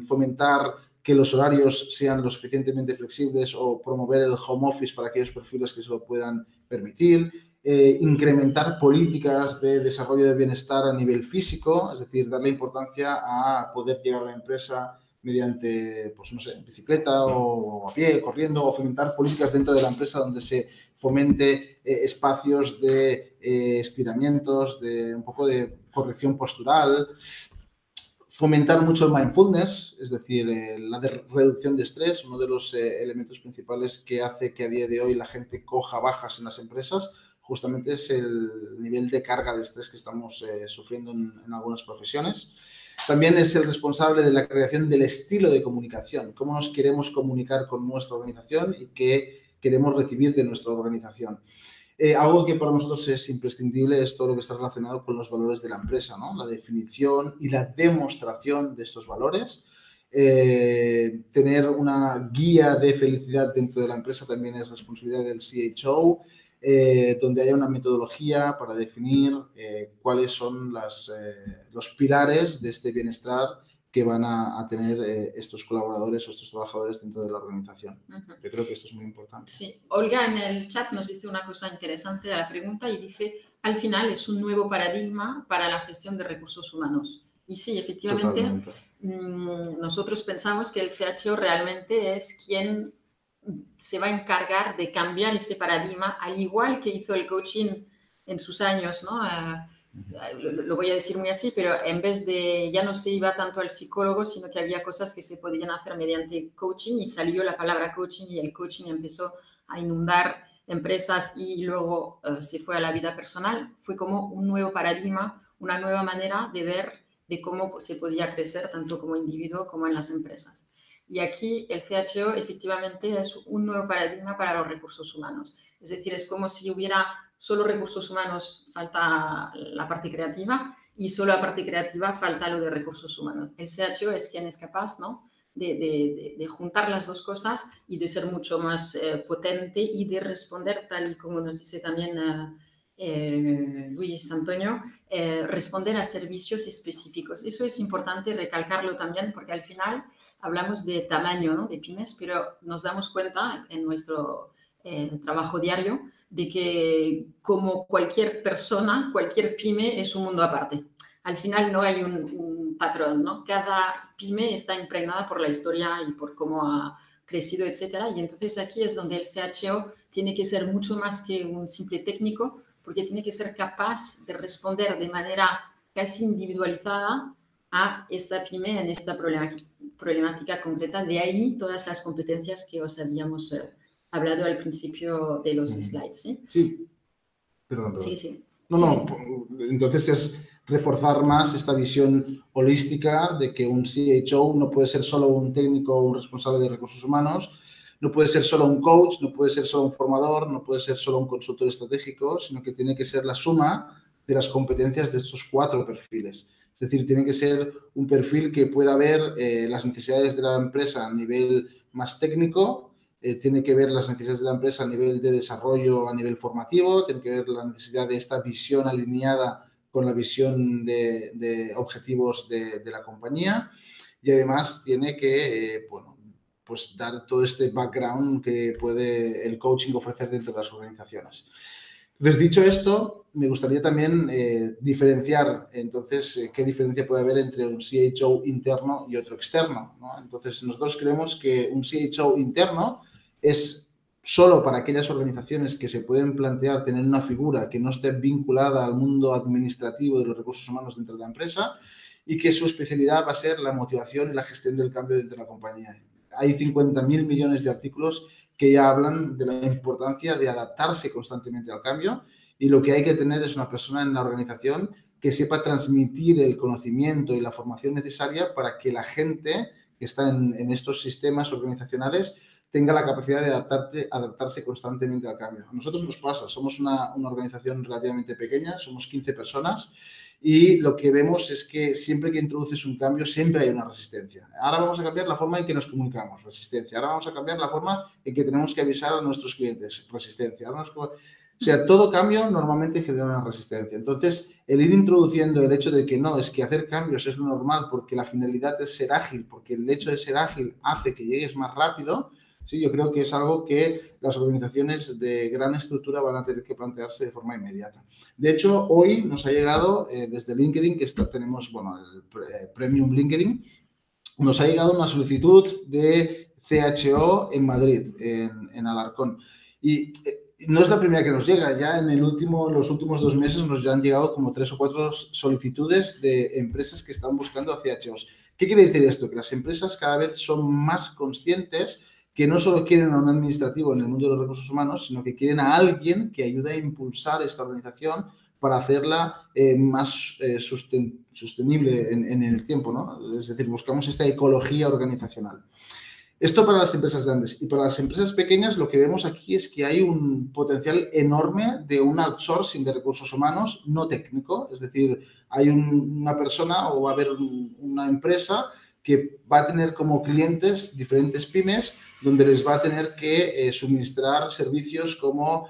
fomentar que los horarios sean lo suficientemente flexibles o promover el home office para aquellos perfiles que se lo puedan permitir, incrementar políticas de desarrollo de bienestar a nivel físico, es decir, darle importancia a poder llegar a la empresa mediante, pues no sé, bicicleta o a pie, corriendo, o fomentar políticas dentro de la empresa donde se fomente espacios de estiramientos, de un poco de corrección postural, fomentar mucho el mindfulness, es decir, la reducción de estrés, uno de los elementos principales que hace que a día de hoy la gente coja bajas en las empresas, justamente es el nivel de carga de estrés que estamos sufriendo en algunas profesiones. También es el responsable de la creación del estilo de comunicación, cómo nos queremos comunicar con nuestra organización y qué queremos recibir de nuestra organización. Algo que para nosotros es imprescindible es todo lo que está relacionado con los valores de la empresa, ¿no? La definición y la demostración de estos valores. Tener una guía de felicidad dentro de la empresa también es responsabilidad del CHO, donde haya una metodología para definir cuáles son los pilares de este bienestar que van a tener estos colaboradores o estos trabajadores dentro de la organización. Yo creo que esto es muy importante. Sí, Olga en el chat nos dice una cosa interesante a la pregunta y dice, al final es un nuevo paradigma para la gestión de recursos humanos. Y sí, efectivamente, nosotros pensamos que el CHO realmente es quien se va a encargar de cambiar ese paradigma, al igual que hizo el coaching en sus años, ¿no? Lo voy a decir muy así, pero en vez de, ya no se iba tanto al psicólogo, sino que había cosas que se podían hacer mediante coaching y salió la palabra coaching y el coaching empezó a inundar empresas y luego se fue a la vida personal. Fue como un nuevo paradigma, una nueva manera de ver de cómo se podía crecer tanto como individuo como en las empresas. Y aquí el CHO efectivamente es un nuevo paradigma para los recursos humanos. Es decir, es como si hubiera solo recursos humanos, falta la parte creativa, y solo la parte creativa falta lo de recursos humanos. El CHO es quien es capaz, ¿no?, de juntar las dos cosas y de ser mucho más potente y de responder, tal y como nos dice también Luis Antonio, responder a servicios específicos. Eso es importante recalcarlo también porque al final hablamos de tamaño, ¿no?, de pymes, pero nos damos cuenta en nuestro trabajo diario de que como cualquier persona, cualquier pyme es un mundo aparte. Al final no hay un patrón, ¿no? Cada pyme está impregnada por la historia y por cómo ha crecido, etcétera. Y entonces aquí es donde el CHO tiene que ser mucho más que un simple técnico, porque tiene que ser capaz de responder de manera casi individualizada a esta pyme en esta problemática concreta. De ahí todas las competencias que os habíamos hablado al principio de los slides. ¿Sí? Sí. Perdón. Sí. No, entonces es reforzar más esta visión holística de que un CHO no puede ser solo un técnico o un responsable de recursos humanos, no puede ser solo un coach, no puede ser solo un formador, no puede ser solo un consultor estratégico, sino que tiene que ser la suma de las competencias de estos 4 perfiles. Es decir, tiene que ser un perfil que pueda ver las necesidades de la empresa a nivel más técnico, tiene que ver las necesidades de la empresa a nivel de desarrollo, a nivel formativo, tiene que ver la necesidad de esta visión alineada con la visión de objetivos de la compañía y además tiene que, bueno, pues dar todo este background que puede el coaching ofrecer dentro de las organizaciones. Entonces, dicho esto, me gustaría también diferenciar, entonces, qué diferencia puede haber entre un CHO interno y otro externo, ¿no? Entonces, nosotros creemos que un CHO interno es solo para aquellas organizaciones que se pueden plantear tener una figura que no esté vinculada al mundo administrativo de los recursos humanos dentro de la empresa y que su especialidad va a ser la motivación y la gestión del cambio dentro de la compañía. Hay 50.000 millones de artículos que ya hablan de la importancia de adaptarse constantemente al cambio y lo que hay que tener es una persona en la organización que sepa transmitir el conocimiento y la formación necesaria para que la gente que está en estos sistemas organizacionales tenga la capacidad de adaptarse constantemente al cambio. A nosotros nos pasa, somos una organización relativamente pequeña, somos 15 personas y lo que vemos es que siempre que introduces un cambio siempre hay una resistencia. Ahora vamos a cambiar la forma en que nos comunicamos, resistencia. Ahora vamos a cambiar la forma en que tenemos que avisar a nuestros clientes, resistencia. O sea, todo cambio normalmente genera una resistencia. Entonces, el ir introduciendo el hecho de que no, es que hacer cambios es lo normal porque la finalidad es ser ágil, porque el hecho de ser ágil hace que llegues más rápido. Sí, yo creo que es algo que las organizaciones de gran estructura van a tener que plantearse de forma inmediata. De hecho, hoy nos ha llegado desde LinkedIn, que tenemos, bueno, el Premium LinkedIn, nos ha llegado una solicitud de CHO en Madrid, en Alarcón. Y no es la primera que nos llega, ya en los últimos 2 meses nos ya han llegado como 3 o 4 solicitudes de empresas que están buscando a CHOs. ¿Qué quiere decir esto? Que las empresas cada vez son más conscientes que no solo quieren a un administrativo en el mundo de los recursos humanos, sino que quieren a alguien que ayude a impulsar esta organización para hacerla más sostenible en el tiempo, ¿no? Es decir, buscamos esta ecología organizacional. Esto para las empresas grandes. Y para las empresas pequeñas lo que vemos aquí es que hay un potencial enorme de un outsourcing de recursos humanos no técnico. Es decir, hay una persona o va a haber una empresa que va a tener como clientes diferentes pymes donde les va a tener que suministrar servicios como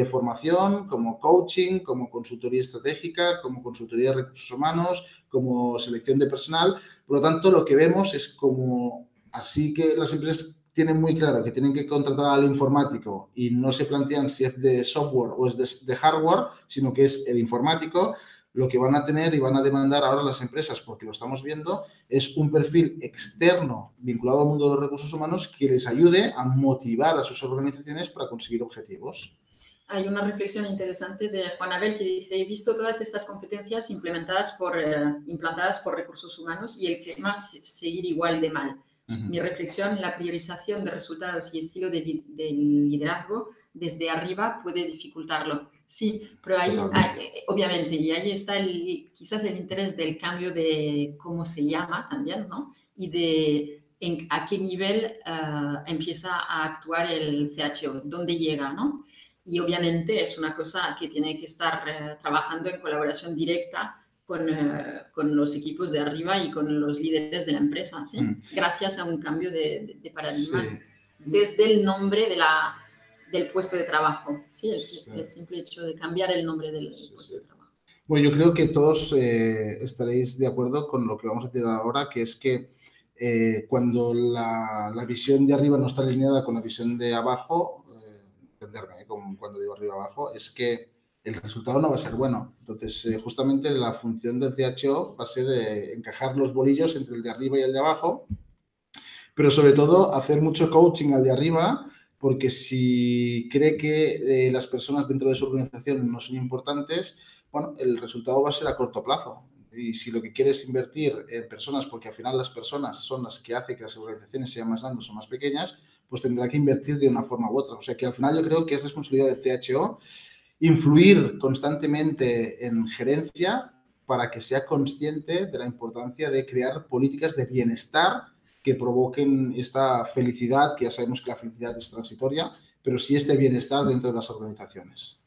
formación, como coaching, como consultoría estratégica, como consultoría de recursos humanos, como selección de personal. Por lo tanto, lo que vemos es como así que las empresas tienen muy claro que tienen que contratar al informático y no se plantean si es de software o es de hardware, sino que es el informático. Lo que van a tener y van a demandar ahora las empresas, porque lo estamos viendo, es un perfil externo vinculado al mundo de los recursos humanos que les ayude a motivar a sus organizaciones para conseguir objetivos. Hay una reflexión interesante de Juan Abel que dice: he visto todas estas competencias implantadas por recursos humanos y el clima seguir igual de mal. Mi reflexión: la priorización de resultados y estilo de liderazgo desde arriba puede dificultarlo. Sí, pero ahí, obviamente, y ahí está quizás el interés del cambio de cómo se llama también, ¿no? Y de a qué nivel empieza a actuar el CHO, dónde llega, ¿no? Y obviamente es una cosa que tiene que estar trabajando en colaboración directa con los equipos de arriba y con los líderes de la empresa, ¿sí? Gracias a un cambio de paradigma, sí, desde el nombre del puesto de trabajo, ¿sí? El simple hecho de cambiar el nombre del puesto de trabajo. Bueno, yo creo que todos estaréis de acuerdo con lo que vamos a decir ahora, que es que cuando la visión de arriba no está alineada con la visión de abajo, entenderme, como cuando digo arriba abajo, es que el resultado no va a ser bueno. Entonces, justamente la función del CHO va a ser encajar los bolillos entre el de arriba y el de abajo, pero sobre todo hacer mucho coaching al de arriba, porque si cree que las personas dentro de su organización no son importantes, bueno, el resultado va a ser a corto plazo. Y si lo que quiere es invertir en personas, porque al final las personas son las que hacen que las organizaciones sean más grandes o más pequeñas, pues tendrá que invertir de una forma u otra. O sea que al final yo creo que es responsabilidad del CHO influir constantemente en gerencia para que sea consciente de la importancia de crear políticas de bienestar que provoquen esta felicidad, que ya sabemos que la felicidad es transitoria, pero sí este bienestar dentro de las organizaciones.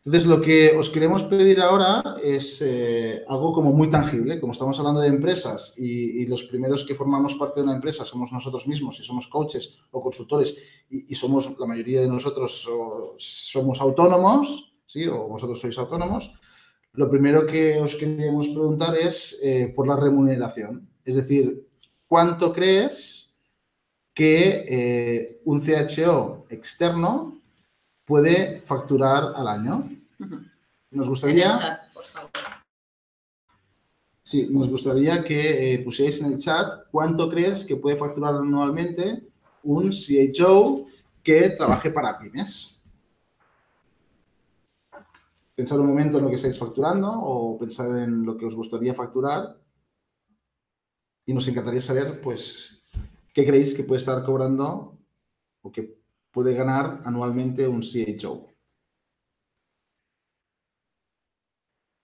Entonces, lo que os queremos pedir ahora es algo como muy tangible. Como estamos hablando de empresas y los primeros que formamos parte de una empresa somos nosotros mismos y somos coaches o consultores y somos, la mayoría de nosotros somos autónomos, ¿sí? O vosotros sois autónomos. Lo primero que os queríamos preguntar es por la remuneración. Es decir, ¿cuánto crees que un CHO externo puede facturar al año? Nos gustaría... En el chat, por favor. Sí, nos gustaría que pusierais en el chat cuánto crees que puede facturar anualmente un CHO que trabaje para pymes. Pensad un momento en lo que estáis facturando o pensar en lo que os gustaría facturar y nos encantaría saber, pues, qué creéis que puede estar cobrando o que puede ganar anualmente un CHO.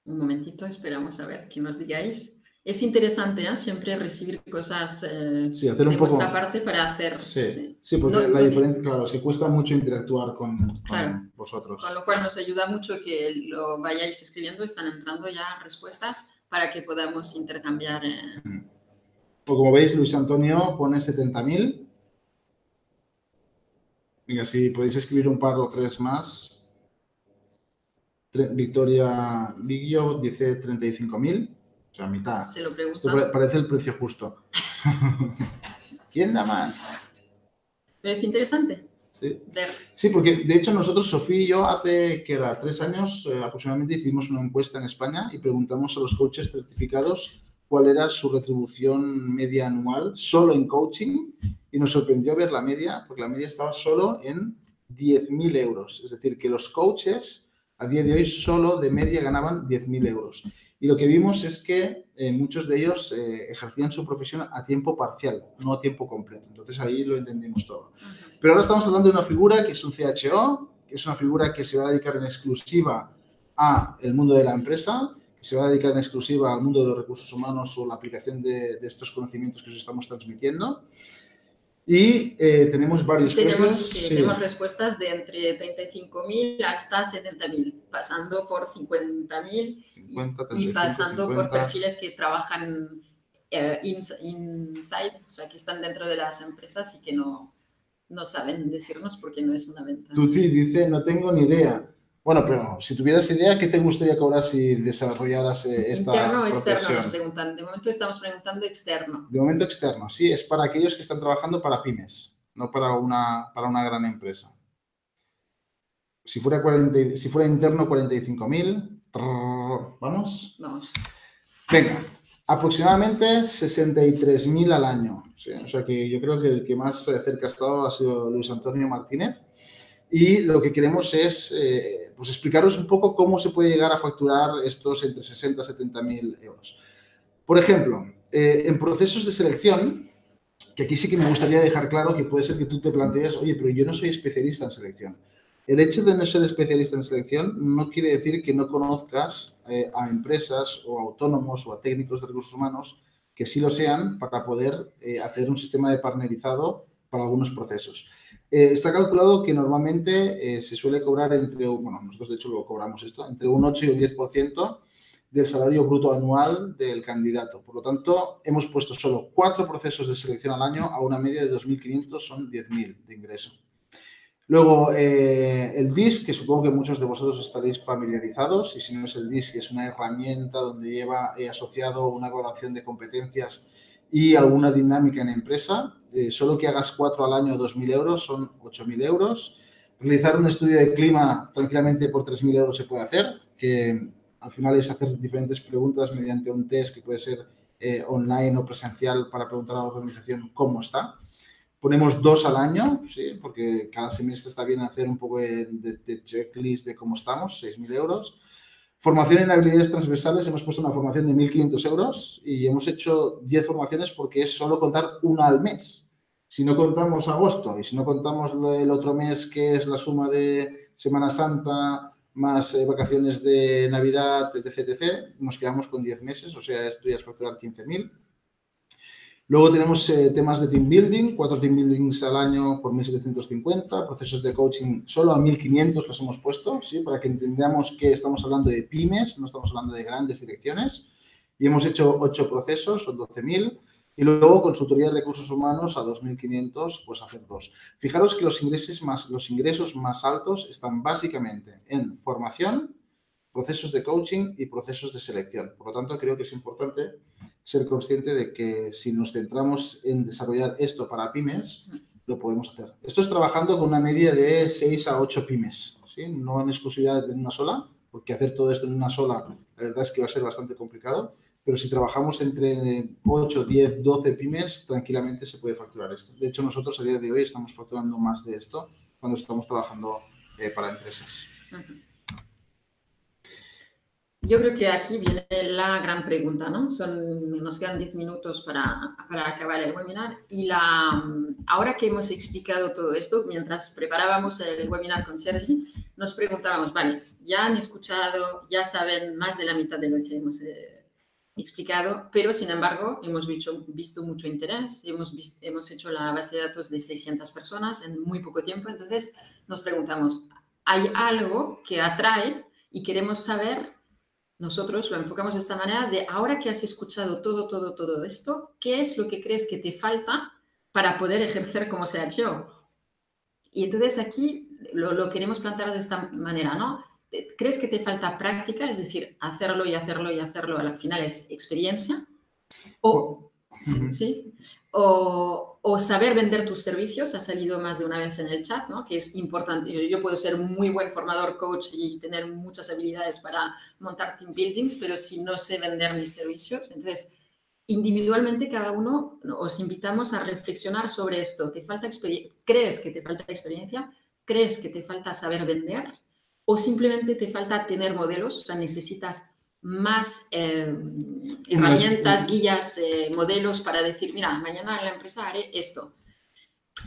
Un momentito, esperamos a ver qué nos digáis. Es interesante, ¿eh? Siempre recibir cosas Sí, hacer un de poco... vuestra parte para hacer... Sí, porque la diferencia, claro, es que cuesta mucho interactuar con vosotros. Con lo cual nos ayuda mucho que lo vayáis escribiendo, están entrando ya respuestas para que podamos intercambiar. Pues como veis, Luis Antonio pone 70.000. Venga, si podéis escribir un par o tres más. Victoria Biggio dice 35.000, o sea, mitad. Se lo pregunta. Esto parece el precio justo. ¿Quién da más? Pero es interesante. Sí. Sí, porque de hecho nosotros, Sofía y yo, hace que era 3 años aproximadamente hicimos una encuesta en España y preguntamos a los coaches certificados cuál era su retribución media anual solo en coaching y nos sorprendió ver la media, porque la media estaba solo en 10.000 euros. Es decir, que los coaches a día de hoy solo de media ganaban 10.000 euros. Y lo que vimos es que muchos de ellos ejercían su profesión a tiempo parcial, no a tiempo completo. Entonces ahí lo entendimos todo. Pero ahora estamos hablando de una figura que es un CHO, que es una figura que se va a dedicar en exclusiva al mundo de la empresa, que se va a dedicar en exclusiva al mundo de los recursos humanos o la aplicación de estos conocimientos que os estamos transmitiendo. Y tenemos varios precios. Tenemos respuestas de entre 35.000 hasta 70.000, pasando por 50.000 y pasando 50. Por perfiles que trabajan inside, o sea, que están dentro de las empresas y que no saben decirnos porque no es una venta. Tuti dice, no tengo ni idea. Bueno, pero si tuvieras idea, ¿qué te gustaría cobrar si desarrollaras esta ¿Interno o profesión? Externo nos preguntan. De momento estamos preguntando externo. De momento externo, sí. Es para aquellos que están trabajando para pymes, no para una gran empresa. Si fuera interno, 45.000. ¿Vamos? Vamos. Venga, aproximadamente 63.000 al año. ¿Sí? O sea que yo creo que el que más cerca ha estado ha sido Luis Antonio Martínez. Y lo que queremos es pues explicaros un poco cómo se puede llegar a facturar estos entre 60 y 70.000 euros. Por ejemplo, en procesos de selección, que aquí sí que me gustaría dejar claro que puede ser que tú te plantees, oye, pero yo no soy especialista en selección. El hecho de no ser especialista en selección no quiere decir que no conozcas a empresas o a autónomos o a técnicos de recursos humanos que sí lo sean para poder hacer un sistema de partnerizado para algunos procesos. Está calculado que normalmente se suele cobrar nosotros de hecho lo cobramos entre un 8 y un 10% del salario bruto anual del candidato. Por lo tanto, hemos puesto solo 4 procesos de selección al año a una media de 2.500, son 10.000 de ingreso. Luego, el DISC, que supongo que muchos de vosotros estaréis familiarizados, y si no es el DISC, es una herramienta donde lleva asociado una evaluación de competencias y alguna dinámica en empresa. Solo que hagas 4 al año, 2.000 euros, son 8.000 euros. Realizar un estudio de clima tranquilamente por 3.000 euros se puede hacer, que al final es hacer diferentes preguntas mediante un test que puede ser online o presencial para preguntar a la organización cómo está. Ponemos 2 al año, sí, porque cada semestre está bien hacer un poco de checklist de cómo estamos, 6.000 euros. Formación en habilidades transversales, hemos puesto una formación de 1.500 euros y hemos hecho 10 formaciones porque es solo contar una al mes. Si no contamos agosto y si no contamos el otro mes, que es la suma de Semana Santa más vacaciones de Navidad, etc., nos quedamos con 10 meses, o sea, esto ya es facturar 15.000. Luego tenemos temas de team building, 4 team buildings al año por 1.750, procesos de coaching solo a 1.500 los hemos puesto, ¿sí? Para que entendamos que estamos hablando de pymes, no estamos hablando de grandes direcciones. Y hemos hecho 8 procesos, son 12.000. Y luego consultoría de recursos humanos a 2.500, pues hacer 2. Fijaros que los ingresos más altos están básicamente en formación procesos de coaching y procesos de selección. Por lo tanto, creo que es importante ser consciente de que si nos centramos en desarrollar esto para pymes, lo podemos hacer. Esto es trabajando con una media de 6 a 8 pymes, ¿sí? No en exclusividad en una sola, porque hacer todo esto en una sola, la verdad es que va a ser bastante complicado, pero si trabajamos entre 8, 10, 12 pymes, tranquilamente se puede facturar esto. De hecho, nosotros a día de hoy estamos facturando más de esto cuando estamos trabajando para empresas. Yo creo que aquí viene la gran pregunta, ¿no? Nos quedan 10 minutos para acabar el webinar y ahora que hemos explicado todo esto, mientras preparábamos el webinar con Sergi, nos preguntábamos, vale, ya han escuchado, ya saben más de la mitad de lo que hemos explicado, pero sin embargo hemos visto mucho interés, hemos hecho la base de datos de 600 personas en muy poco tiempo, entonces nos preguntamos, ¿hay algo que atrae y queremos saber? Nosotros lo enfocamos de esta manera de ahora que has escuchado todo esto, ¿qué es lo que crees que te falta para poder ejercer como CHO? Y entonces aquí lo queremos plantear de esta manera, ¿no? ¿Crees que te falta práctica? Es decir, hacerlo y hacerlo y hacerlo, al final es experiencia. ¿Sí? O saber vender tus servicios, ha salido más de una vez en el chat, ¿no? Que es importante. Yo puedo ser muy buen formador, coach y tener muchas habilidades para montar team buildings, pero si no sé vender mis servicios, entonces individualmente cada uno os invitamos a reflexionar sobre esto. ¿Te falta ¿Crees que te falta experiencia? ¿Crees que te falta saber vender? ¿O simplemente te falta tener modelos? O sea, necesitas más herramientas, guías, modelos para decir, mira, mañana en la empresa haré esto.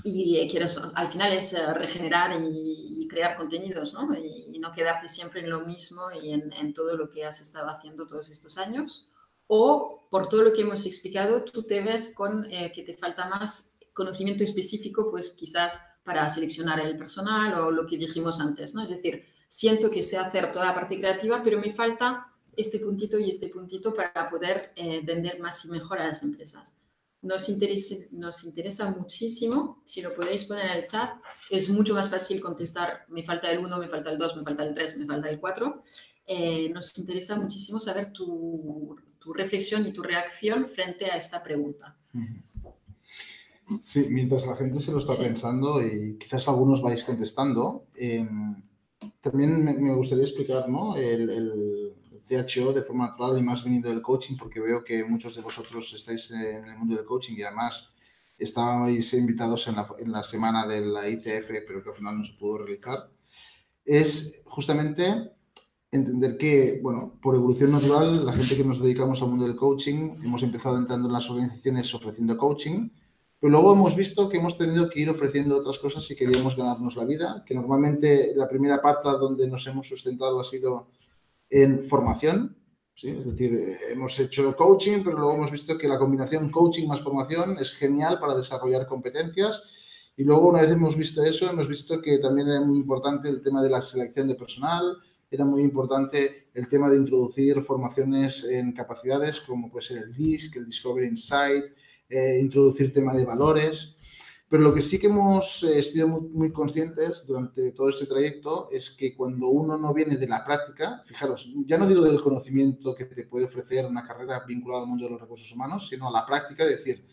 Y al final es regenerar y crear contenidos, ¿no? Y no quedarte siempre en lo mismo y en todo lo que has estado haciendo todos estos años. O, por todo lo que hemos explicado, tú te ves con que te falta más conocimiento específico, pues quizás para seleccionar el personal o lo que dijimos antes, ¿no? Es decir, siento que sé hacer toda la parte creativa, pero me falta este puntito y este puntito para poder vender más y mejor a las empresas. Nos interesa muchísimo, si lo podéis poner en el chat, es mucho más fácil contestar, me falta el 1, me falta el 2, me falta el 3, me falta el 4. Nos interesa muchísimo saber tu reflexión y tu reacción frente a esta pregunta. Sí, mientras la gente se lo está pensando y quizás algunos vais contestando, también me gustaría explicar, ¿no? el CHO de forma natural y más viniendo del coaching, porque veo que muchos de vosotros estáis en el mundo del coaching y además estabais invitados en la semana de la ICF, pero que al final no se pudo realizar. Es justamente entender que, bueno, por evolución natural, la gente que nos dedicamos al mundo del coaching hemos empezado entrando en las organizaciones ofreciendo coaching, pero luego hemos visto que hemos tenido que ir ofreciendo otras cosas si queríamos ganarnos la vida, que normalmente la primera pata donde nos hemos sustentado ha sido en formación, ¿sí? Es decir, hemos hecho coaching, pero luego hemos visto que la combinación coaching más formación es genial para desarrollar competencias. Y luego, una vez hemos visto eso, hemos visto que también era muy importante el tema de la selección de personal, era muy importante el tema de introducir formaciones en capacidades como puede ser el DISC, el Discovery Insight, introducir tema de valores. Pero lo que sí que hemos sido muy conscientes durante todo este trayecto es que cuando uno no viene de la práctica, fijaros, ya no digo del conocimiento que te puede ofrecer una carrera vinculada al mundo de los recursos humanos, sino a la práctica, es decir,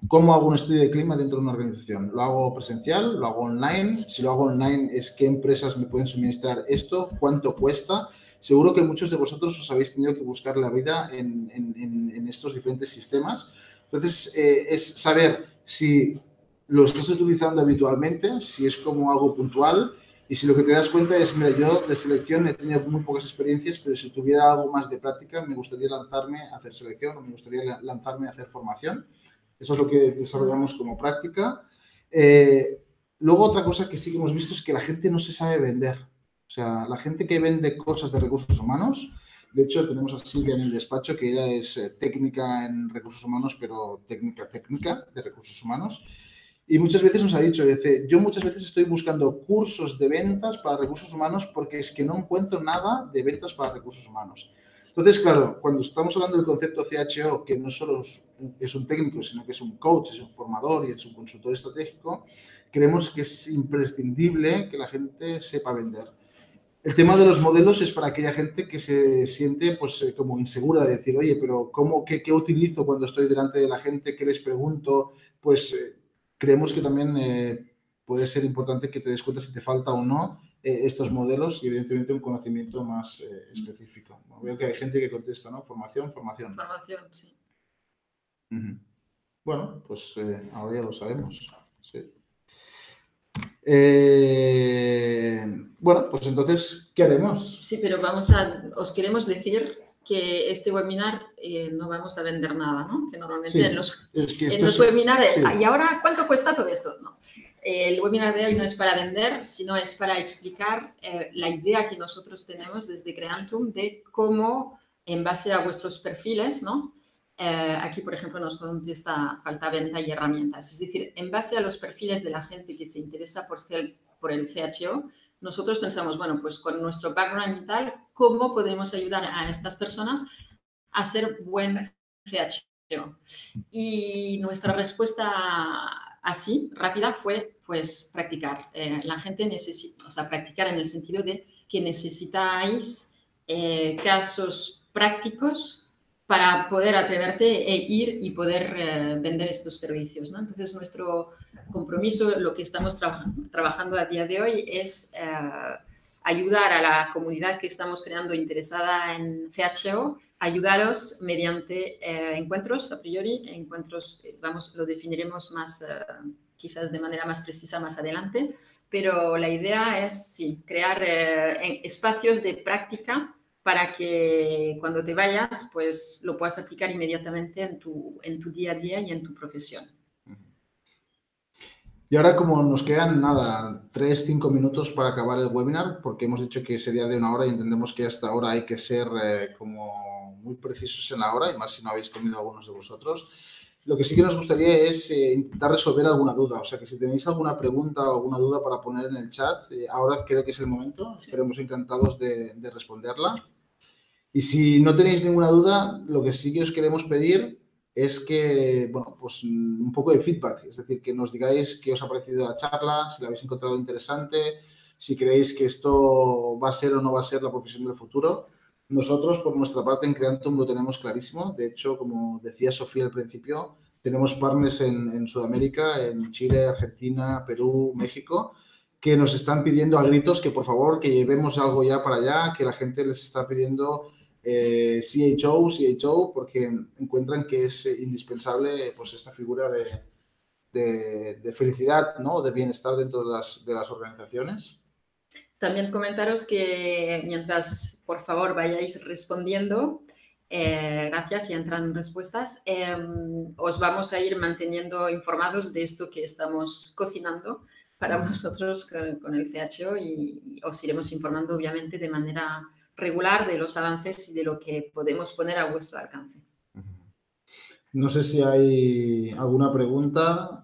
¿cómo hago un estudio de clima dentro de una organización? ¿Lo hago presencial? ¿Lo hago online? Si lo hago online, ¿es qué empresas me pueden suministrar esto? ¿Cuánto cuesta? Seguro que muchos de vosotros os habéis tenido que buscar la vida en estos diferentes sistemas. Entonces, es saber si lo estás utilizando habitualmente, si es como algo puntual y si lo que te das cuenta es, mira, yo de selección he tenido muy pocas experiencias, pero si tuviera algo más de práctica, me gustaría lanzarme a hacer selección o me gustaría lanzarme a hacer formación. Eso es lo que desarrollamos como práctica. Luego, otra cosa que sí que hemos visto es que la gente no se sabe vender. O sea, la gente que vende cosas de recursos humanos, de hecho, tenemos a Silvia en el despacho, que ella es técnica en recursos humanos, pero técnica de recursos humanos. Y muchas veces nos ha dicho, dice, yo muchas veces estoy buscando cursos de ventas para recursos humanos porque es que no encuentro nada de ventas para recursos humanos. Entonces, claro, cuando estamos hablando del concepto CHO, que no solo es un técnico, sino que es un coach, es un formador y es un consultor estratégico, creemos que es imprescindible que la gente sepa vender. El tema de los modelos es para aquella gente que se siente pues como insegura de decir, oye, pero qué utilizo cuando estoy delante de la gente? ¿Qué les pregunto? Pues creemos que también puede ser importante que te des cuenta si te falta o no estos modelos y evidentemente un conocimiento más específico. Bueno, veo que hay gente que contesta, ¿no? Formación. Formación, sí. Bueno, pues ahora ya lo sabemos. Sí. Bueno, pues entonces, ¿qué haremos? Sí, pero os queremos decir que este webinar no vamos a vender nada, ¿no? Que normalmente Sí, en los webinars, sí. ¿Y ahora cuánto cuesta todo esto? No. El webinar de hoy no es para vender, sino es para explicar la idea que nosotros tenemos desde Creantum de cómo, en base a vuestros perfiles, ¿no? Aquí, por ejemplo, nos contesta falta venta y herramientas. Es decir, en base a los perfiles de la gente que se interesa por el CHO, nosotros pensamos, bueno, pues con nuestro background y tal, ¿cómo podemos ayudar a estas personas a ser buen CHO? Y nuestra respuesta así, rápida, fue pues practicar. La gente necesita, o sea, practicar en el sentido de que necesitáis casos prácticos para poder atreverte e ir y poder vender estos servicios, ¿no? Entonces, nuestro compromiso, lo que estamos trabajando a día de hoy es ayudar a la comunidad que estamos creando interesada en CHO, ayudaros mediante encuentros, a priori, encuentros, lo definiremos más, quizás de manera más precisa más adelante, pero la idea es, sí, crear espacios de práctica para que cuando te vayas, pues lo puedas aplicar inmediatamente en tu día a día y en tu profesión. Y ahora, como nos quedan, nada, 3-5 minutos para acabar el webinar, porque hemos dicho que sería de 1 hora y entendemos que hasta ahora hay que ser como muy precisos en la hora, y más si no habéis comido algunos de vosotros. Lo que sí que nos gustaría es intentar resolver alguna duda. O sea, que si tenéis alguna pregunta o alguna duda para poner en el chat, ahora creo que es el momento. Estaremos encantados de responderla. Y si no tenéis ninguna duda, lo que sí que os queremos pedir es que, bueno, pues un poco de feedback. Es decir, que nos digáis qué os ha parecido la charla, si la habéis encontrado interesante, si creéis que esto va a ser o no va a ser la profesión del futuro. Nosotros, por nuestra parte, en Creantum lo tenemos clarísimo. De hecho, como decía Sofía al principio, tenemos partners en Sudamérica, en Chile, Argentina, Perú, México, que nos están pidiendo a gritos que, por favor, que llevemos algo ya para allá, que la gente les está pidiendo CHO, porque encuentran que es indispensable pues esta figura de felicidad, ¿no? De bienestar dentro de las organizaciones. También comentaros que mientras, por favor, vayáis respondiendo, gracias, y entran respuestas, os vamos a ir manteniendo informados de esto que estamos cocinando para vosotros con el CHO y os iremos informando, obviamente, de manera regular de los avances y de lo que podemos poner a vuestro alcance. No sé si hay alguna pregunta.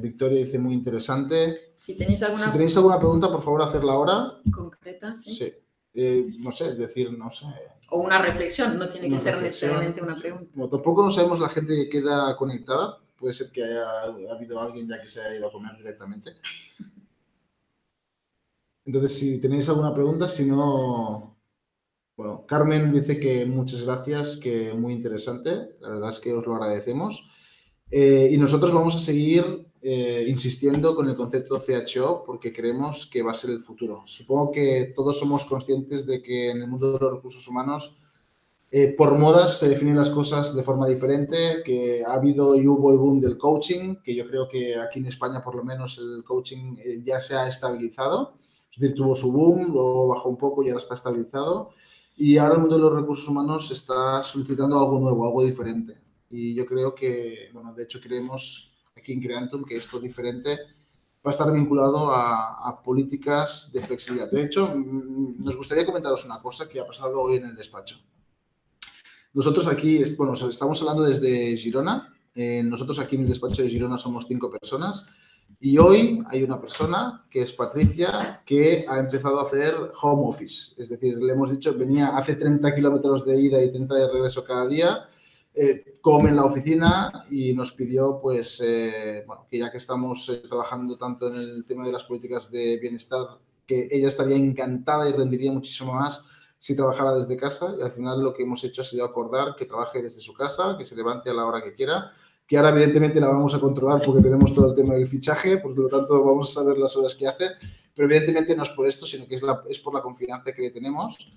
Victoria dice muy interesante. Si tenéis alguna pregunta, por favor, hacerla ahora. Concreta, sí. Sí. No sé, decir, no sé. O una reflexión, no tiene que ser necesariamente una pregunta. Bueno, tampoco no sabemos la gente que queda conectada. Puede ser que haya habido alguien ya que se haya ido a comer directamente. Entonces, si tenéis alguna pregunta, si no... Bueno, Carmen dice que muchas gracias, que muy interesante. La verdad es que os lo agradecemos. Y nosotros vamos a seguir insistiendo con el concepto CHO porque creemos que va a ser el futuro. Supongo que todos somos conscientes de que en el mundo de los recursos humanos por modas se definen las cosas de forma diferente, que ha habido y hubo el boom del coaching, que yo creo que aquí en España por lo menos el coaching ya se ha estabilizado. Es decir, tuvo su boom, luego bajó un poco y ahora está estabilizado. Y ahora el mundo de los recursos humanos está solicitando algo nuevo, algo diferente. Y yo creo que, bueno, de hecho creemos aquí en Creantum que esto diferente va a estar vinculado a políticas de flexibilidad. De hecho, nos gustaría comentaros una cosa que ha pasado hoy en el despacho. Nosotros aquí, bueno, estamos hablando desde Girona. Nosotros aquí en el despacho de Girona somos 5 personas. Y hoy hay una persona, que es Patricia, que ha empezado a hacer home office. Es decir, le hemos dicho, hace 30 kilómetros de ida y 30 de regreso cada día, come en la oficina y nos pidió, pues, bueno, que ya que estamos trabajando tanto en el tema de las políticas de bienestar que ella estaría encantada y rendiría muchísimo más si trabajara desde casa, y al final lo que hemos hecho ha sido acordar que trabaje desde su casa, que se levante a la hora que quiera, que ahora evidentemente la vamos a controlar porque tenemos todo el tema del fichaje, por lo tanto vamos a saber las horas que hace, pero evidentemente no es por esto, sino que es por la confianza que le tenemos,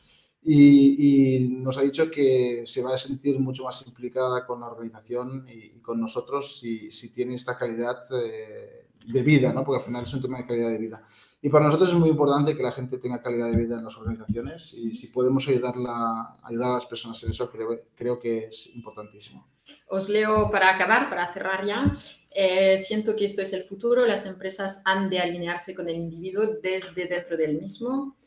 y nos ha dicho que se va a sentir mucho más implicada con la organización y con nosotros si tiene esta calidad de vida, ¿no? Porque al final es un tema de calidad de vida. Y para nosotros es muy importante que la gente tenga calidad de vida en las organizaciones, y si podemos ayudar a las personas en eso, creo que es importantísimo. Os leo para acabar, para cerrar ya. Siento que esto es el futuro. Las empresas han de alinearse con el individuo desde dentro del mismo.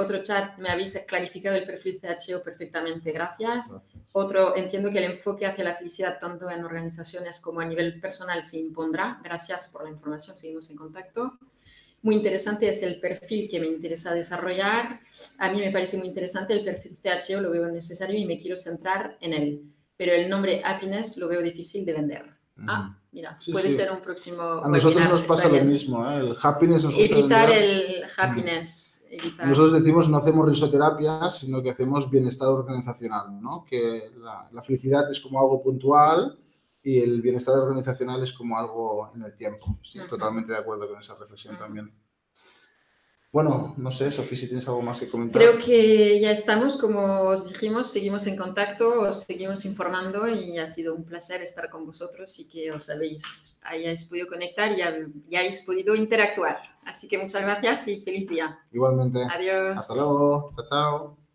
Otro chat, me habéis clarificado el perfil CHO perfectamente, gracias. Otro, entiendo que el enfoque hacia la felicidad tanto en organizaciones como a nivel personal se impondrá. Gracias por la información, seguimos en contacto. Muy interesante es el perfil que me interesa desarrollar. A mí me parece muy interesante el perfil CHO, lo veo necesario y me quiero centrar en él. Pero el nombre Happiness lo veo difícil de vender. Mira, sí, puede ser un próximo A nosotros nos pasa lo mismo, ¿eh? El Happiness nos gusta evitar vender. El Happiness. Evitar. Nosotros decimos no hacemos risoterapia, sino que hacemos bienestar organizacional, ¿no? Que la felicidad es como algo puntual y el bienestar organizacional es como algo en el tiempo. Sí, totalmente de acuerdo con esa reflexión también. Bueno, no sé, Sofía, si tienes algo más que comentar. Creo que ya estamos, como os dijimos, seguimos en contacto, os seguimos informando y ha sido un placer estar con vosotros y que hayáis podido conectar y hayáis podido interactuar. Así que muchas gracias y feliz día. Igualmente. Adiós. Hasta luego. Chao, chao.